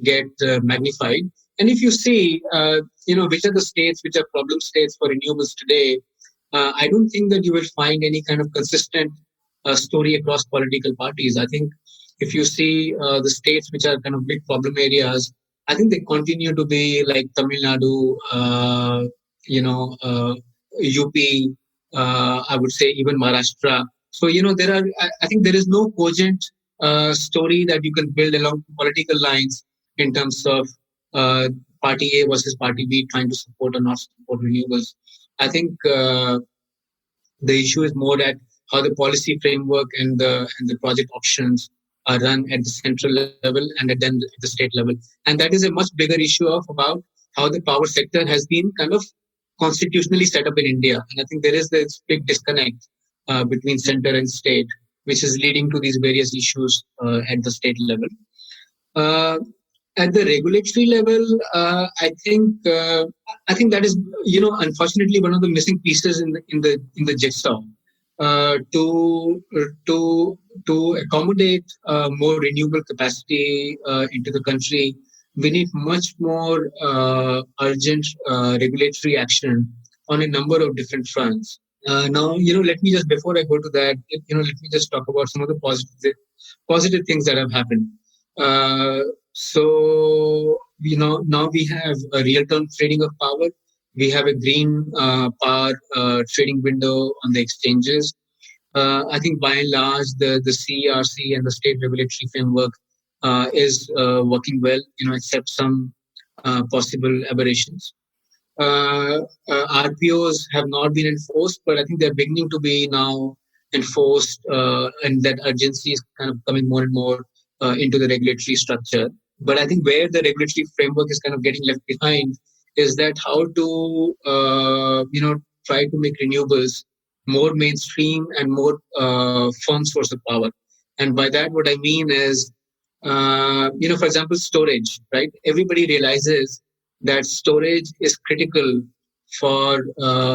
get magnified. And if you see, which are the states which are problem states for renewables today, I don't think that you will find any kind of consistent story across political parties. I think if you see the states which are kind of big problem areas, I think they continue to be like Tamil Nadu, UP, I would say even Maharashtra. So, I think there is no cogent story that you can build along political lines in terms of party A versus party B trying to support or not support renewables. I think the issue is more at how the policy framework and the project options are run at the central level and then at the state level. And that is a much bigger issue of about how the power sector has been kind of constitutionally set up in India. And I think there is this big disconnect between center and state, which is leading to these various issues at the state level. At the regulatory level, I think that is unfortunately one of the missing pieces in the jigsaw. To accommodate more renewable capacity into the country, we need much more urgent regulatory action on a number of different fronts. Now, let me just, before I go to that, let me just talk about some of the positive things that have happened. So, now we have a real-time trading of power. We have a green power trading window on the exchanges. I think by and large, the CERC and the state regulatory framework is working well, except some possible aberrations. RPOs have not been enforced, but I think they're beginning to be now enforced, and that urgency is kind of coming more and more into the regulatory structure. But I think where the regulatory framework is kind of getting left behind is that how to, try to make renewables more mainstream and more firm source of power. And by that, what I mean is, for example, storage, right? Everybody realizes that storage is critical for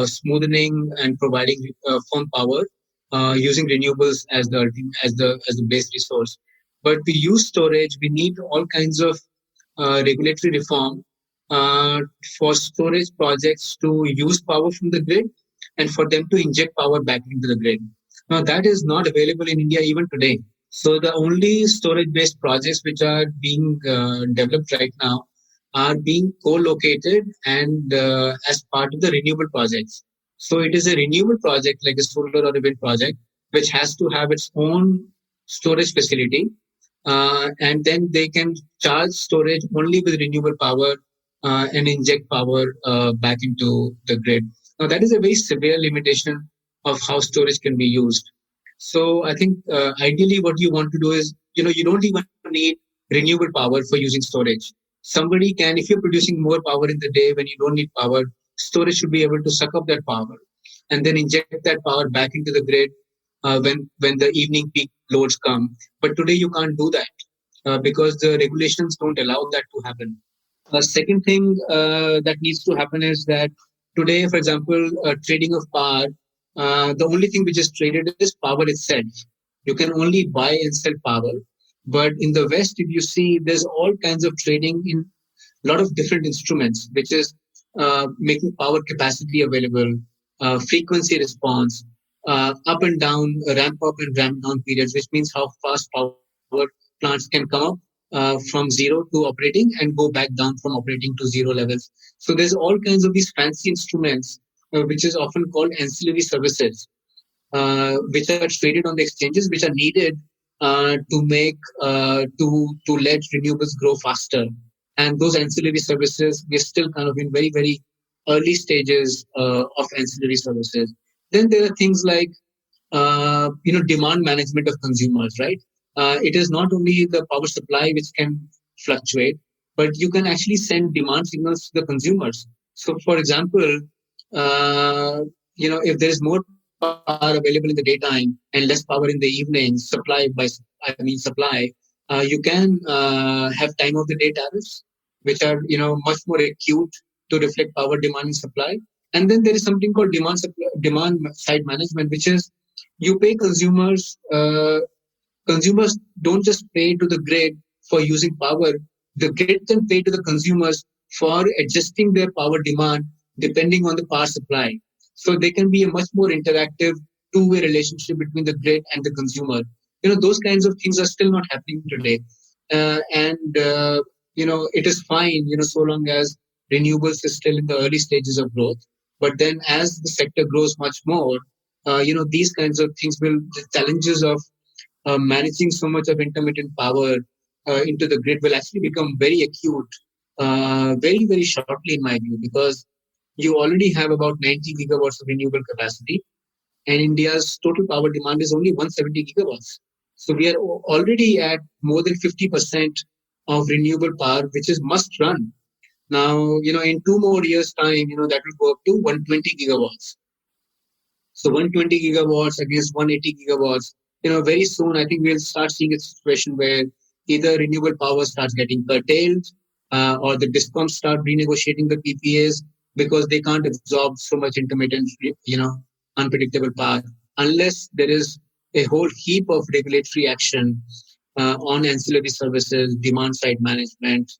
smoothing and providing firm power using renewables as the base resource. But to use storage, we need all kinds of regulatory reform for storage projects to use power from the grid and for them to inject power back into the grid. Now, that is not available in India even today. So the only storage-based projects which are being developed right now are being co-located and as part of the renewable projects. So it is a renewable project like a solar or a wind project, which has to have its own storage facility. And then they can charge storage only with renewable power and inject power back into the grid. Now, that is a very severe limitation of how storage can be used. So I think ideally what you want to do is, you don't even need renewable power for using storage. Somebody can, if you're producing more power in the day when you don't need power, storage should be able to suck up that power and then inject that power back into the grid. And then, ultimately, the grid can kind of, use that power. And that is the way it should be. So I think that is when the evening peak loads come. But today you can't do that because the regulations don't allow that to happen. Second thing that needs to happen is that today, for example, trading of power, the only thing which is traded is power itself. You can only buy and sell power. But in the West, if you see, there's all kinds of trading in a lot of different instruments, which is making power capacity available, frequency response, up and down, ramp up and ramp down periods, which means how fast power plants can come up from zero to operating and go back down from operating to zero levels. So there's all kinds of these fancy instruments, which is often called ancillary services, which are traded on the exchanges, which are needed to make to let renewables grow faster. And those ancillary services, we're still kind of in very early stages of ancillary services. Then there are things like demand management of consumers, right? It is not only the power supply which can fluctuate, but you can actually send demand signals to the consumers. So, for example, if there is more power available in the daytime and less power in the evening, supply, you can have time of the day tariffs, which are much more acute to reflect power demand and supply. And then there is something called demand side management, which is you pay consumers. Consumers don't just pay to the grid for using power. The grid can pay to the consumers for adjusting their power demand depending on the power supply. So they can be a much more interactive two-way relationship between the grid and the consumer. Those kinds of things are still not happening today. It is fine, so long as renewables is still in the early stages of growth. But then as the sector grows much more, these kinds of things the challenges of managing so much of intermittent power into the grid will actually become very acute very shortly, in my view, because you already have about 90 gigawatts of renewable capacity, and India's total power demand is only 170 gigawatts. So we are already at more than 50% of renewable power, which is must run. Now, in 2 more years' time, that will go up to 120 gigawatts. So 120 gigawatts against 180 gigawatts. Very soon, I think we'll start seeing a situation where either renewable power starts getting curtailed or the discoms start renegotiating the PPAs because they can't absorb so much intermittent, unpredictable power unless there is a whole heap of regulatory action on ancillary services, demand side management,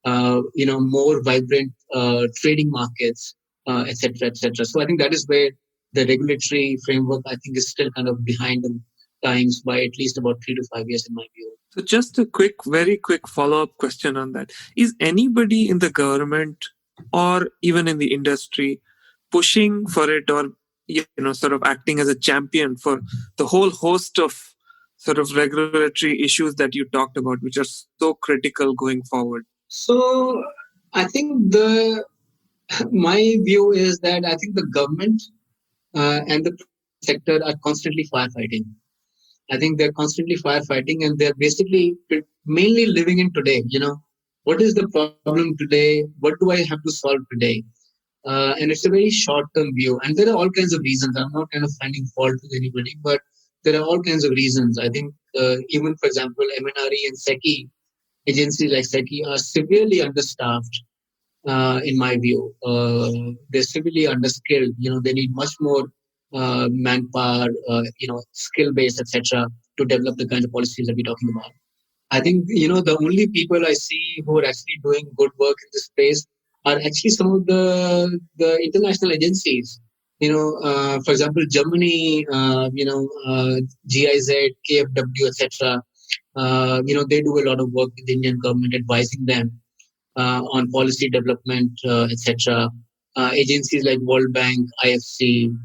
more vibrant trading markets, etc., etc. So I think that is where the regulatory framework, I think, is still kind of behind the times by at least about 3 to 5 years, in my view. So just a very quick follow-up question on that. Is anybody in the government or even in the industry pushing for it, or sort of acting as a champion for the whole host of sort of regulatory issues that you talked about, which are so critical going forward? So I think my view is that I think the government and the private sector are constantly firefighting. I think they're constantly firefighting, and they're basically mainly living in today. What is the problem today? What do I have to solve today? And it's a very short-term view. And there are all kinds of reasons. I'm not kind of finding fault with anybody, but there are all kinds of reasons. I think even, for example, MNRE and SECI, agencies like SECI are severely understaffed, in my view. They're severely underskilled. They need much more manpower, skill base, etc., to develop the kinds of policies that we're talking about. I think the only people I see who are actually doing good work in this space are actually some of the international agencies. For example, Germany, GIZ, KfW, etc. They do a lot of work with the Indian government, advising them on policy development, etc. Agencies like World Bank, IFC,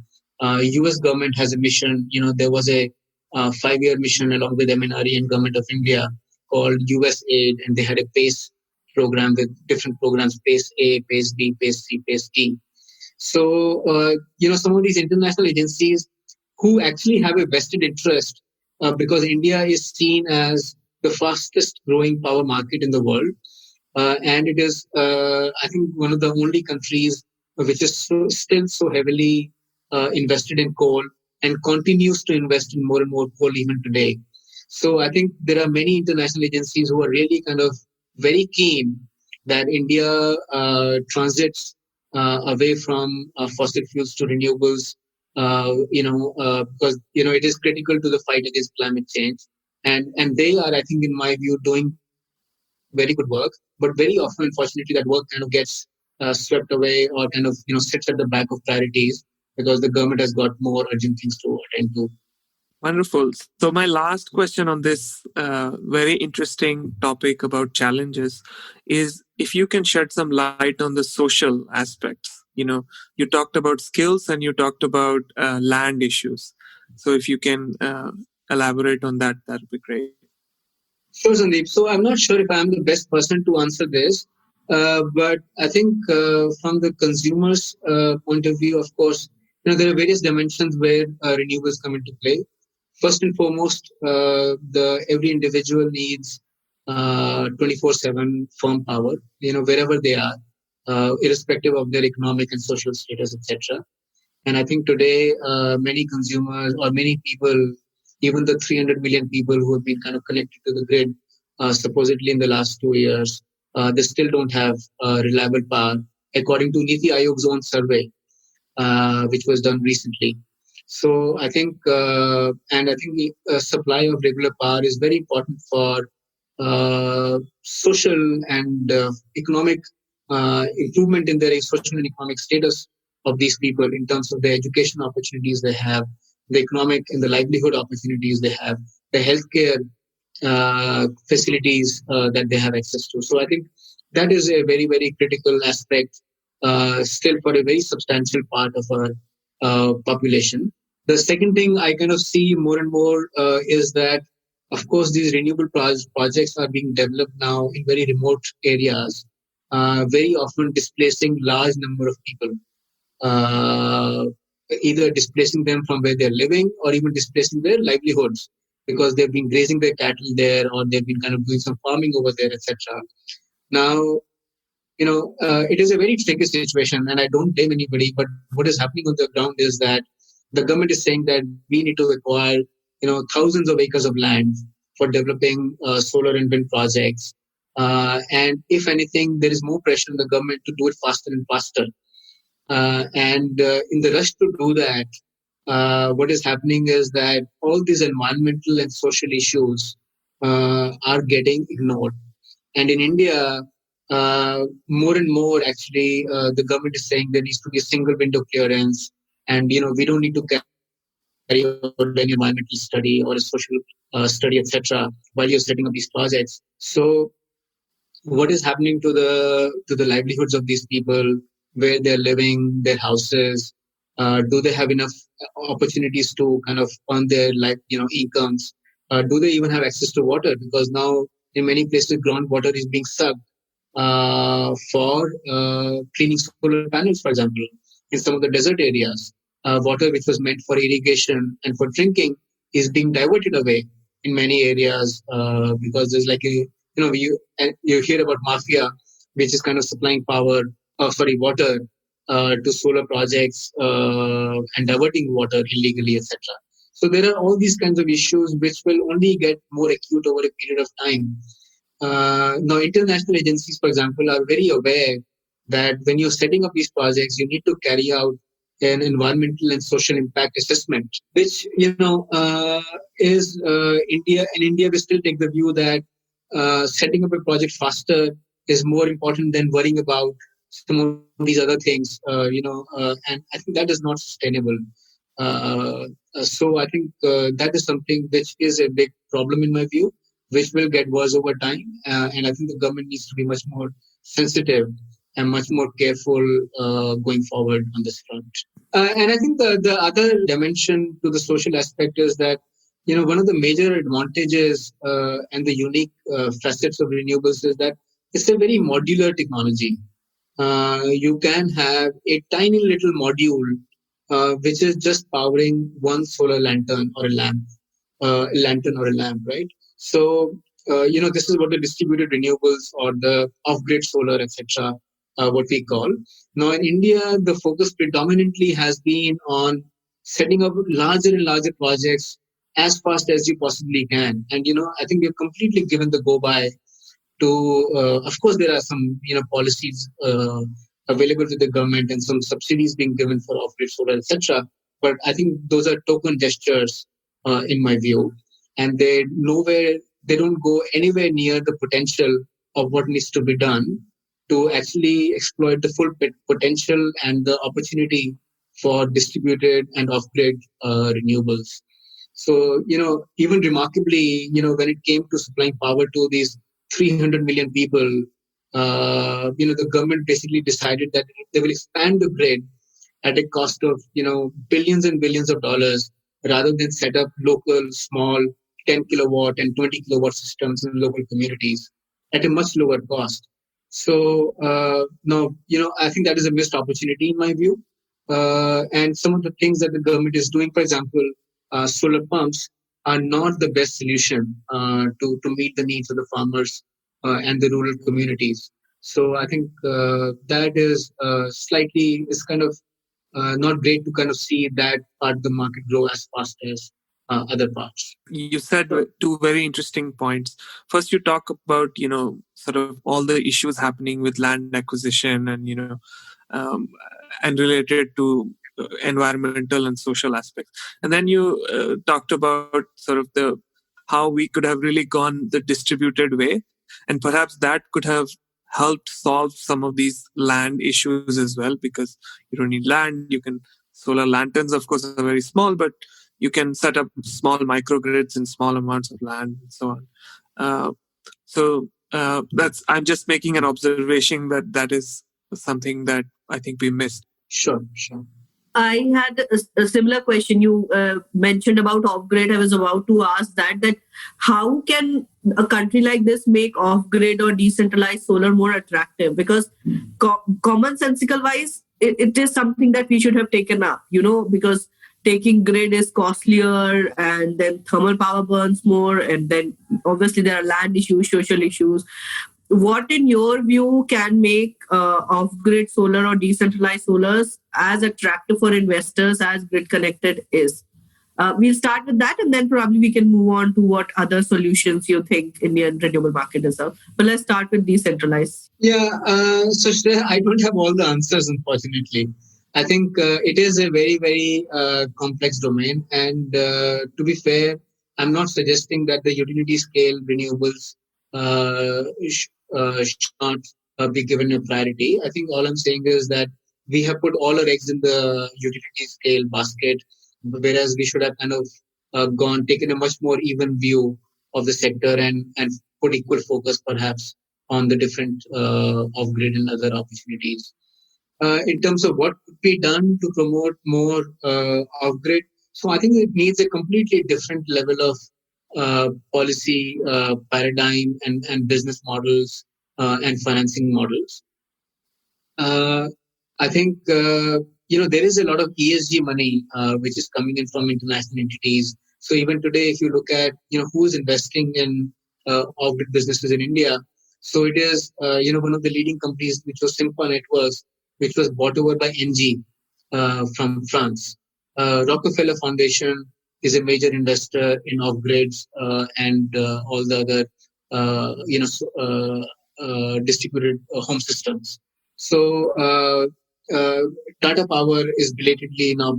US government has a mission. There was a 5-year mission along with MNRE and Government of India called US Aid, and they had a PACE program with different programs: PACE A, PACE B, PACE C, PACE D. So, some of these international agencies who actually have a vested interest because India is seen as the fastest growing power market in the world. And it is, I think, one of the only countries which is still so heavily invested in coal. and continues to invest in more and more coal even today. So I think there are many international agencies who are really kind of very keen that India transits away from fossil fuels to renewables. Because it is critical to the fight against climate change, and they are, I think, in my view, doing very good work. But very often, unfortunately, that work kind of gets swept away or kind of sits at the back of priorities because the government has got more urgent things to attend to. Wonderful. So, my last question on this very interesting topic about challenges is if you can shed some light on the social aspects. You talked about skills and you talked about land issues. So, if you can elaborate on that, that would be great. Sure, Sandeep. So I'm not sure if I'm the best person to answer this, but I think from the consumer's point of view, of course, there are various dimensions where renewables come into play. First and foremost, the every individual needs 24/7 firm power, wherever they are, irrespective of their economic and social status, etc. And I think today, many consumers or many people, even the 300 million people who have been kind of connected to the grid, supposedly in the last 2 years, they still don't have reliable power, according to Niti Aayog's own survey, which was done recently. So I think the supply of regular power is very important for social and economic improvement in their social and economic status of these people in terms of the education opportunities they have, the economic and the livelihood opportunities they have, the healthcare facilities that they have access to. So I think that is a very, very critical aspect still for a very substantial part of our population. The second thing I kind of see more and more is that, of course, these renewable projects are being developed now in very remote areas, very often displacing large number of people, uh, either displacing them from where they're living or even displacing their livelihoods because they've been grazing their cattle there or they've been kind of doing some farming over there, etc. Now, it is a very tricky situation, and I don't blame anybody. But what is happening on the ground is that the government is saying that we need to acquire, thousands of acres of land for developing solar and wind projects. And if anything, there is more pressure on the government to do it faster and faster. And in the rush to do that, what is happening is that all these environmental and social issues are getting ignored. And in India, more and more, actually, the government is saying there needs to be a single window clearance, and we don't need to carry out any environmental study or a social study, etc., while you're setting up these projects. So what is happening to the livelihoods of these people, where they're living, their houses, do they have enough opportunities to kind of earn their incomes, do they even have access to water, because now in many places groundwater is being sucked for cleaning solar panels, for example. In some of the desert areas, water which was meant for irrigation and for drinking is being diverted away in many areas because there's like you hear about mafia, which is kind of supplying water to solar projects and diverting water illegally, etc. So there are all these kinds of issues which will only get more acute over a period of time. Now, international agencies, for example, are very aware that when you're setting up these projects, you need to carry out an environmental and social impact assessment, which is India. In India, we still take the view that setting up a project faster is more important than worrying about some of these other things. And I think that is not sustainable. So I think that is something which is a big problem in my view, which will get worse over time. And I think the government needs to be much more sensitive and much more careful going forward on this front. And I think the other dimension to the social aspect is that, one of the major advantages and the unique facets of renewables is that it's a very modular technology. You can have a tiny little module which is just powering one solar lantern or a lamp, right? So, this is what the distributed renewables or the off-grid solar, etc., what we call. Now, in India, the focus predominantly has been on setting up larger and larger projects as fast as you possibly can. And I think we've completely given the go by to. Of course, there are some policies available to the government and some subsidies being given for off-grid solar, etc. But I think those are token gestures, in my view, and they don't go anywhere near the potential of what needs to be done to actually exploit the full potential and the opportunity for distributed and off-grid renewables. So, even remarkably, when it came to supplying power to these 300 million people, the government basically decided that they will expand the grid at a cost of, billions and billions of dollars rather than set up local, small 10 kilowatt and 20 kilowatt systems in local communities at a much lower cost. So, no, I think that is a missed opportunity in my view. And some of the things that the government is doing, for example, solar pumps are not the best solution to meet the needs of the farmers and the rural communities. So I think that is kind of not great to kind of see that part of the market grow as fast as other parts. You said two very interesting points. First, you talk about, sort of all the issues happening with land acquisition and, um, and related to environmental and social aspects. And then you talked about sort of how we could have really gone the distributed way. And perhaps that could have helped solve some of these land issues as well, because you don't need land. You can, solar lanterns, of course, are very small, but you can set up small microgrids in small amounts of land and so on. That's, I'm just making an observation that is something that I think we missed. Sure. I had a similar question. You mentioned about off-grid. I was about to ask that how can a country like this make off-grid or decentralized solar more attractive? Because commonsensical wise, it is something that we should have taken up, because taking grid is costlier and then thermal power burns more. And then obviously there are land issues, social issues. What, in your view, can make off-grid solar or decentralized solars as attractive for investors as grid-connected is? We'll start with that, and then probably we can move on to what other solutions you think Indian renewable market deserve. But let's start with decentralized. Yeah, so Shreya, I don't have all the answers, unfortunately. I think it is a very, very complex domain. And to be fair, I'm not suggesting that the utility scale renewables should not be given a priority. I think all I'm saying is that we have put all our eggs in the utility scale basket, whereas we should have kind of taken a much more even view of the sector and put equal focus perhaps on the different off-grid and other opportunities. In terms of what could be done to promote more off-grid, so I think it needs a completely different level of policy paradigm and business models and financing models. I think there is a lot of ESG money which is coming in from international entities. So even today, if you look at who is investing in off-grid businesses in India, so it is one of the leading companies, which was Simpa Networks, which was bought over by NG from France. Rockefeller Foundation is a major investor in off-grids and all the other distributed home systems. So Tata Power is belatedly now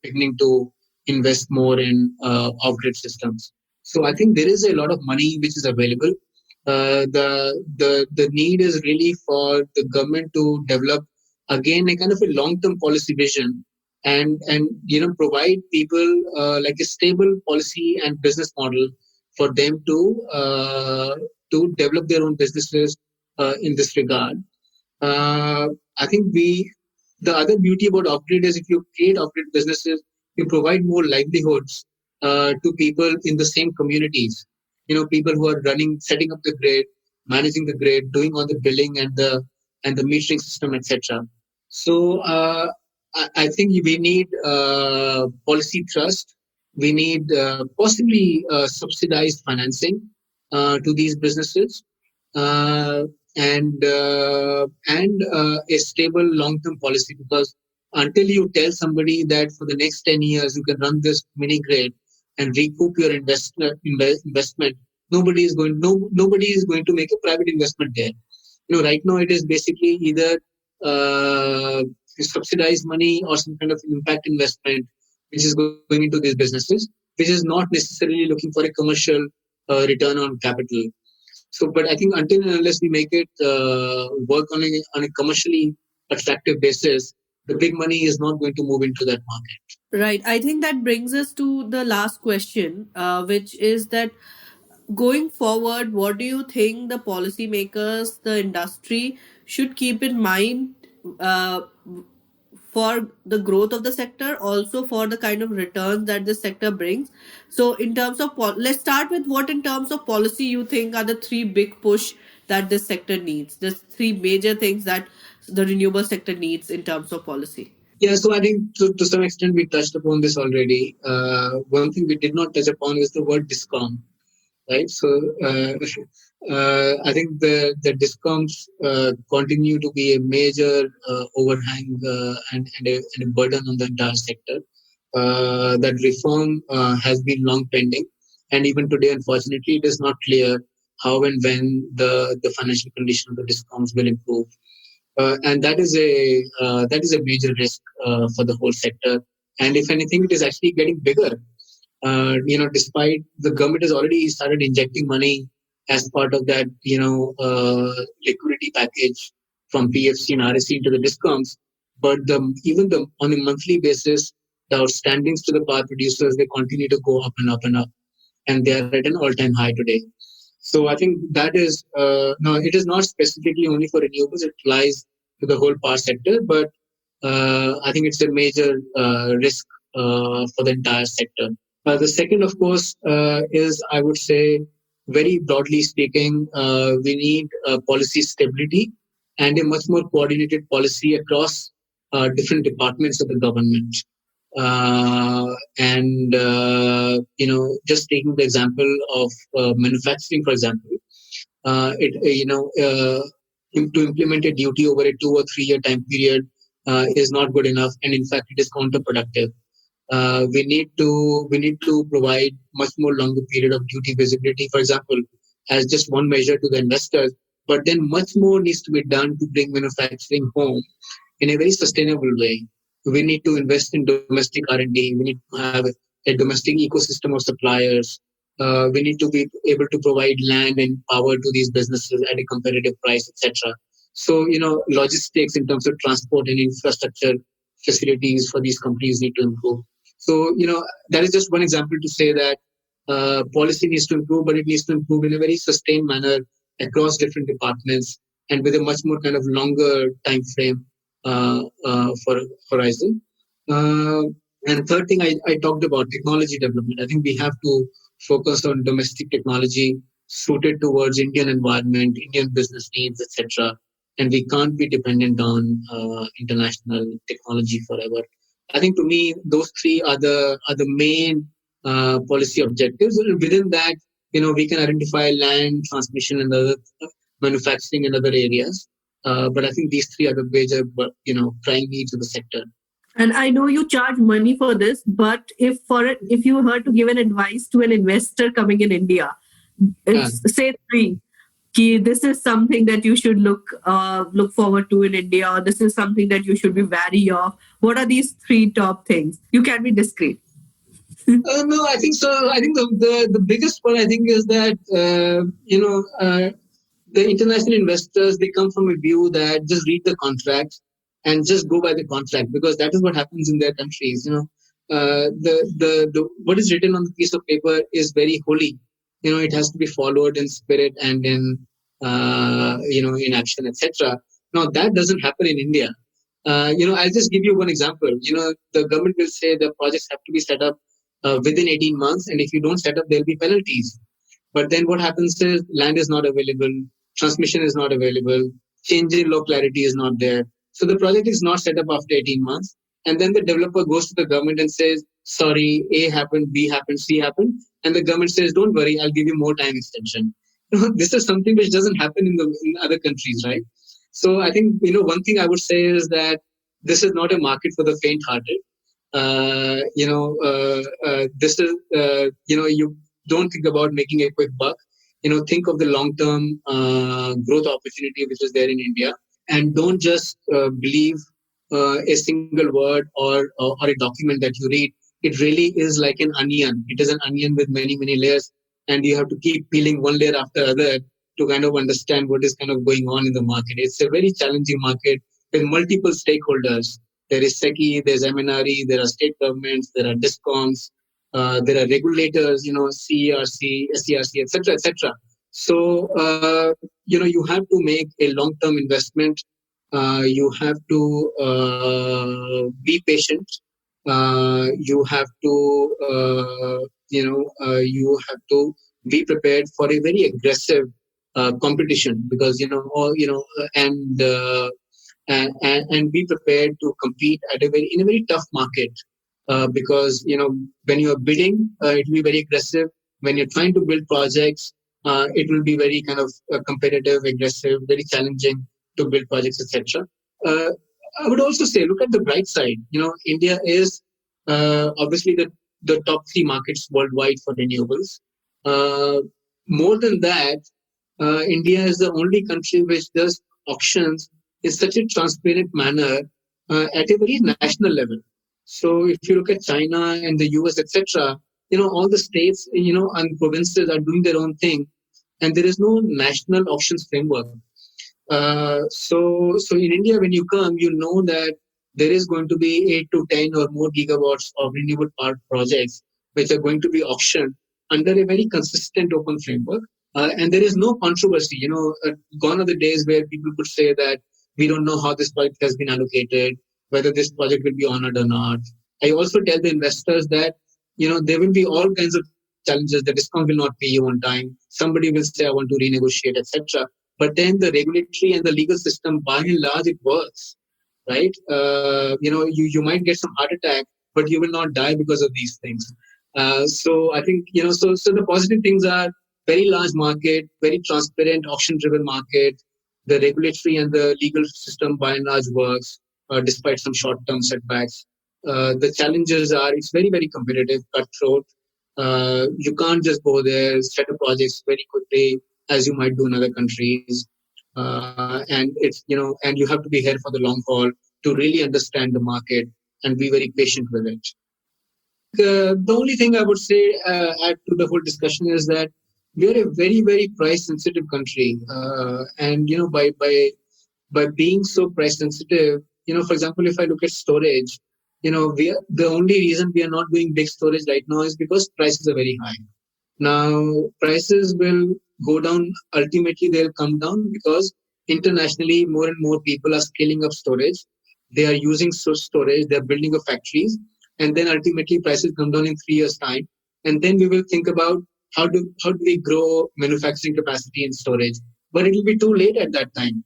beginning to invest more in off-grid systems. So I think there is a lot of money which is available. The need is really for the government to develop again a kind of a long-term policy vision and provide people like a stable policy and business model for them to develop their own businesses in this regard. I think the other beauty about off-grid is if you create off-grid businesses, you provide more livelihoods to people in the same communities. People who are setting up the grid, managing the grid, doing all the billing and the metering system, etc. So I think we need policy trust. We need possibly subsidized financing to these businesses. And a stable long-term policy, because until you tell somebody that for the next 10 years you can run this mini grid and recoup your investment, nobody is going to make a private investment there. Right now it is basically either uh, subsidized money or some kind of impact investment which is going into these businesses, which is not necessarily looking for a commercial return on capital. So, but I think until and unless we make it work on a commercially attractive basis, the big money is not going to move into that market. Right. I think that brings us to the last question, which is that going forward, what do you think the policymakers, the industry should keep in mind uh, for the growth of the sector, also for the kind of returns that the sector brings? So, in terms of, let's start with what, in terms of policy, you think are the three big push that this sector needs, the three major things that the renewable sector needs in terms of policy? Yeah, so I think to some extent we touched upon this already. One thing we did not touch upon is the word discount, right? So I think the discoms continue to be a major overhang and a burden on the entire sector. That reform has been long pending, and even today, unfortunately, it is not clear how and when the financial condition of the discoms will improve. And that is a major risk for the whole sector. And if anything, it is actually getting bigger. Despite the government has already started injecting money as part of that, liquidity package from PFC and RSC into the discoms, but even on a monthly basis, the outstandings to the power producers, they continue to go up and up and up, and they are at an all-time high today. So I think that is no, it is not specifically only for renewables. It applies to the whole power sector, but I think it's a major risk for the entire sector. The second, of course, is, I would say, very broadly speaking, we need policy stability and a much more coordinated policy across different departments of the government. Just taking the example of manufacturing, for example, to implement a duty over a 2 or 3 year time period is not good enough, and in fact, it is counterproductive. We need to provide much more longer period of duty visibility, for example, as just one measure to the investors. But then much more needs to be done to bring manufacturing home in a very sustainable way. We need to invest in domestic R&D. We need to have a domestic ecosystem of suppliers. We need to be able to provide land and power to these businesses at a competitive price, etc. So, logistics in terms of transport and infrastructure facilities for these companies need to improve. So, that is just one example to say that policy needs to improve, but it needs to improve in a very sustained manner across different departments and with a much more kind of longer time frame for horizon. And third thing I talked about, technology development. I think we have to focus on domestic technology suited towards Indian environment, Indian business needs, etc. And we can't be dependent on international technology forever. I think to me, those three are the main policy objectives. Within that, we can identify land, transmission, and other manufacturing and other areas. But I think these three are the major, prime needs of the sector. And I know you charge money for this, but if you were to give an advice to an investor coming in India, it's say three. This is something that you should look forward to in India, or this is something that you should be wary of. What are these three top things? You can be discreet. No, I think so. I think the biggest one, I think, is that the international investors, they come from a view that just read the contract and just go by the contract, because that is what happens in their countries. The what is written on the piece of paper is very holy. It has to be followed in spirit and in in action, etc. Now that doesn't happen in India. I'll just give you one example. The government will say the projects have to be set up within 18 months, and if you don't set up, there'll be penalties. But then what happens is land is not available, transmission is not available, change in law clarity is not there. So the project is not set up after 18 months. And then the developer goes to the government and says, sorry, A happened, B happened, C happened. And the government says, don't worry, I'll give you more time extension. This is something which doesn't happen in other countries, right? So I think, one thing I would say is that this is not a market for the faint-hearted. This is, you don't think about making a quick buck. Think of the long-term growth opportunity which is there in India, and don't just believe a single word or a document that you read. It really is like an onion. It is an onion with many, many layers, and you have to keep peeling one layer after other to kind of understand what is kind of going on in the market. It's a very challenging market with multiple stakeholders. There is SECI, there's MNRE, there are state governments, there are DISCOMs, there are regulators, CERC, SERC, etc., etc. So, you have to make a long-term investment. You have to be patient. You have to, you have to be prepared for a very aggressive competition, because and be prepared to compete in a very tough market, because when you are bidding, it will be very aggressive. When you're trying to build projects, it will be very kind of competitive, aggressive, very challenging to build projects, etc. I would also say, look at the bright side. India is obviously the top 3 markets worldwide for renewables. More than that, India is the only country which does auctions in such a transparent manner at a very national level. So if you look at China and the US, etc., all the states, and provinces are doing their own thing, and there is no national auctions framework. So in India, when you come, you know that there is going to be 8 to 10 or more gigawatts of renewable power projects which are going to be auctioned under a very consistent open framework. And there is no controversy. Gone are the days where people could say that we don't know how this project has been allocated, whether this project will be honored or not. I also tell the investors that, there will be all kinds of challenges. The discount will not pay you on time. Somebody will say, I want to renegotiate, etc. But then the regulatory and the legal system, by and large, it works, right? You might get some heart attack, but you will not die because of these things. So I think, so the positive things are very large market, very transparent, auction-driven market. The regulatory and the legal system, by and large, works, despite some short-term setbacks. The challenges are, it's very, very competitive, cutthroat. You can't just go there, set up projects very quickly, as you might do in other countries. And and you have to be here for the long haul to really understand the market and be very patient with it. The only thing I would say add to the whole discussion is that we are a very, very price sensitive country. And, by being so price sensitive, for example, if I look at storage, the only reason we are not doing big storage right now is because prices are very high. Now, prices will go down. Ultimately, they'll come down because internationally, more and more people are scaling up storage. They are using storage. They're building up factories. And then ultimately, prices come down in 3 years' time. And then we will think about how do we grow manufacturing capacity in storage. But it will be too late at that time.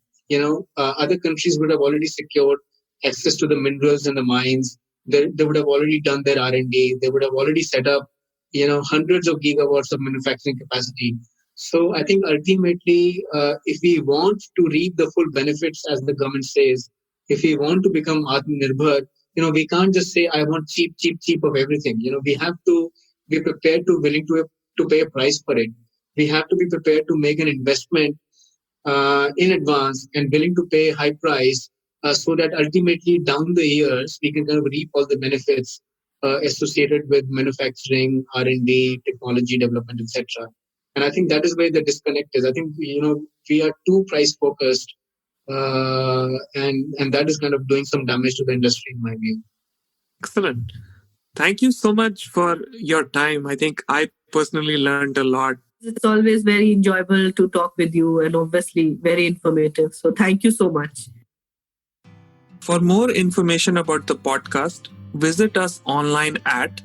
Other countries would have already secured access to the minerals and the mines. They would have already done their R&D. They would have already set up hundreds of gigawatts of manufacturing capacity. So I think ultimately, if we want to reap the full benefits, as the government says, if we want to become Atmanirbhar, we can't just say, I want cheap of everything. We have to be prepared to willing to pay a price for it. We have to be prepared to make an investment in advance and willing to pay a high price so that ultimately down the years, we can kind of reap all the benefits associated with manufacturing, R&D, technology development, etc. And I think that is where the disconnect is. I think, we are too price focused, and that is kind of doing some damage to the industry, in my view. Excellent. Thank you so much for your time. I think I personally learned a lot. It's always very enjoyable to talk with you and obviously very informative. So thank you so much. For more information about the podcast, visit us online at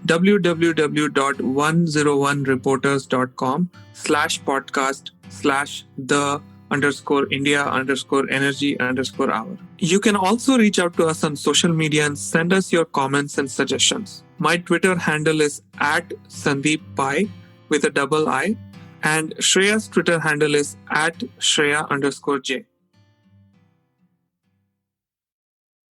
www.101reporters.com/podcast/the_India_energy_hour. You can also reach out to us on social media and send us your comments and suggestions. My Twitter handle is @SandeepPai with a double I, and Shreya's Twitter handle is @Shreya_J.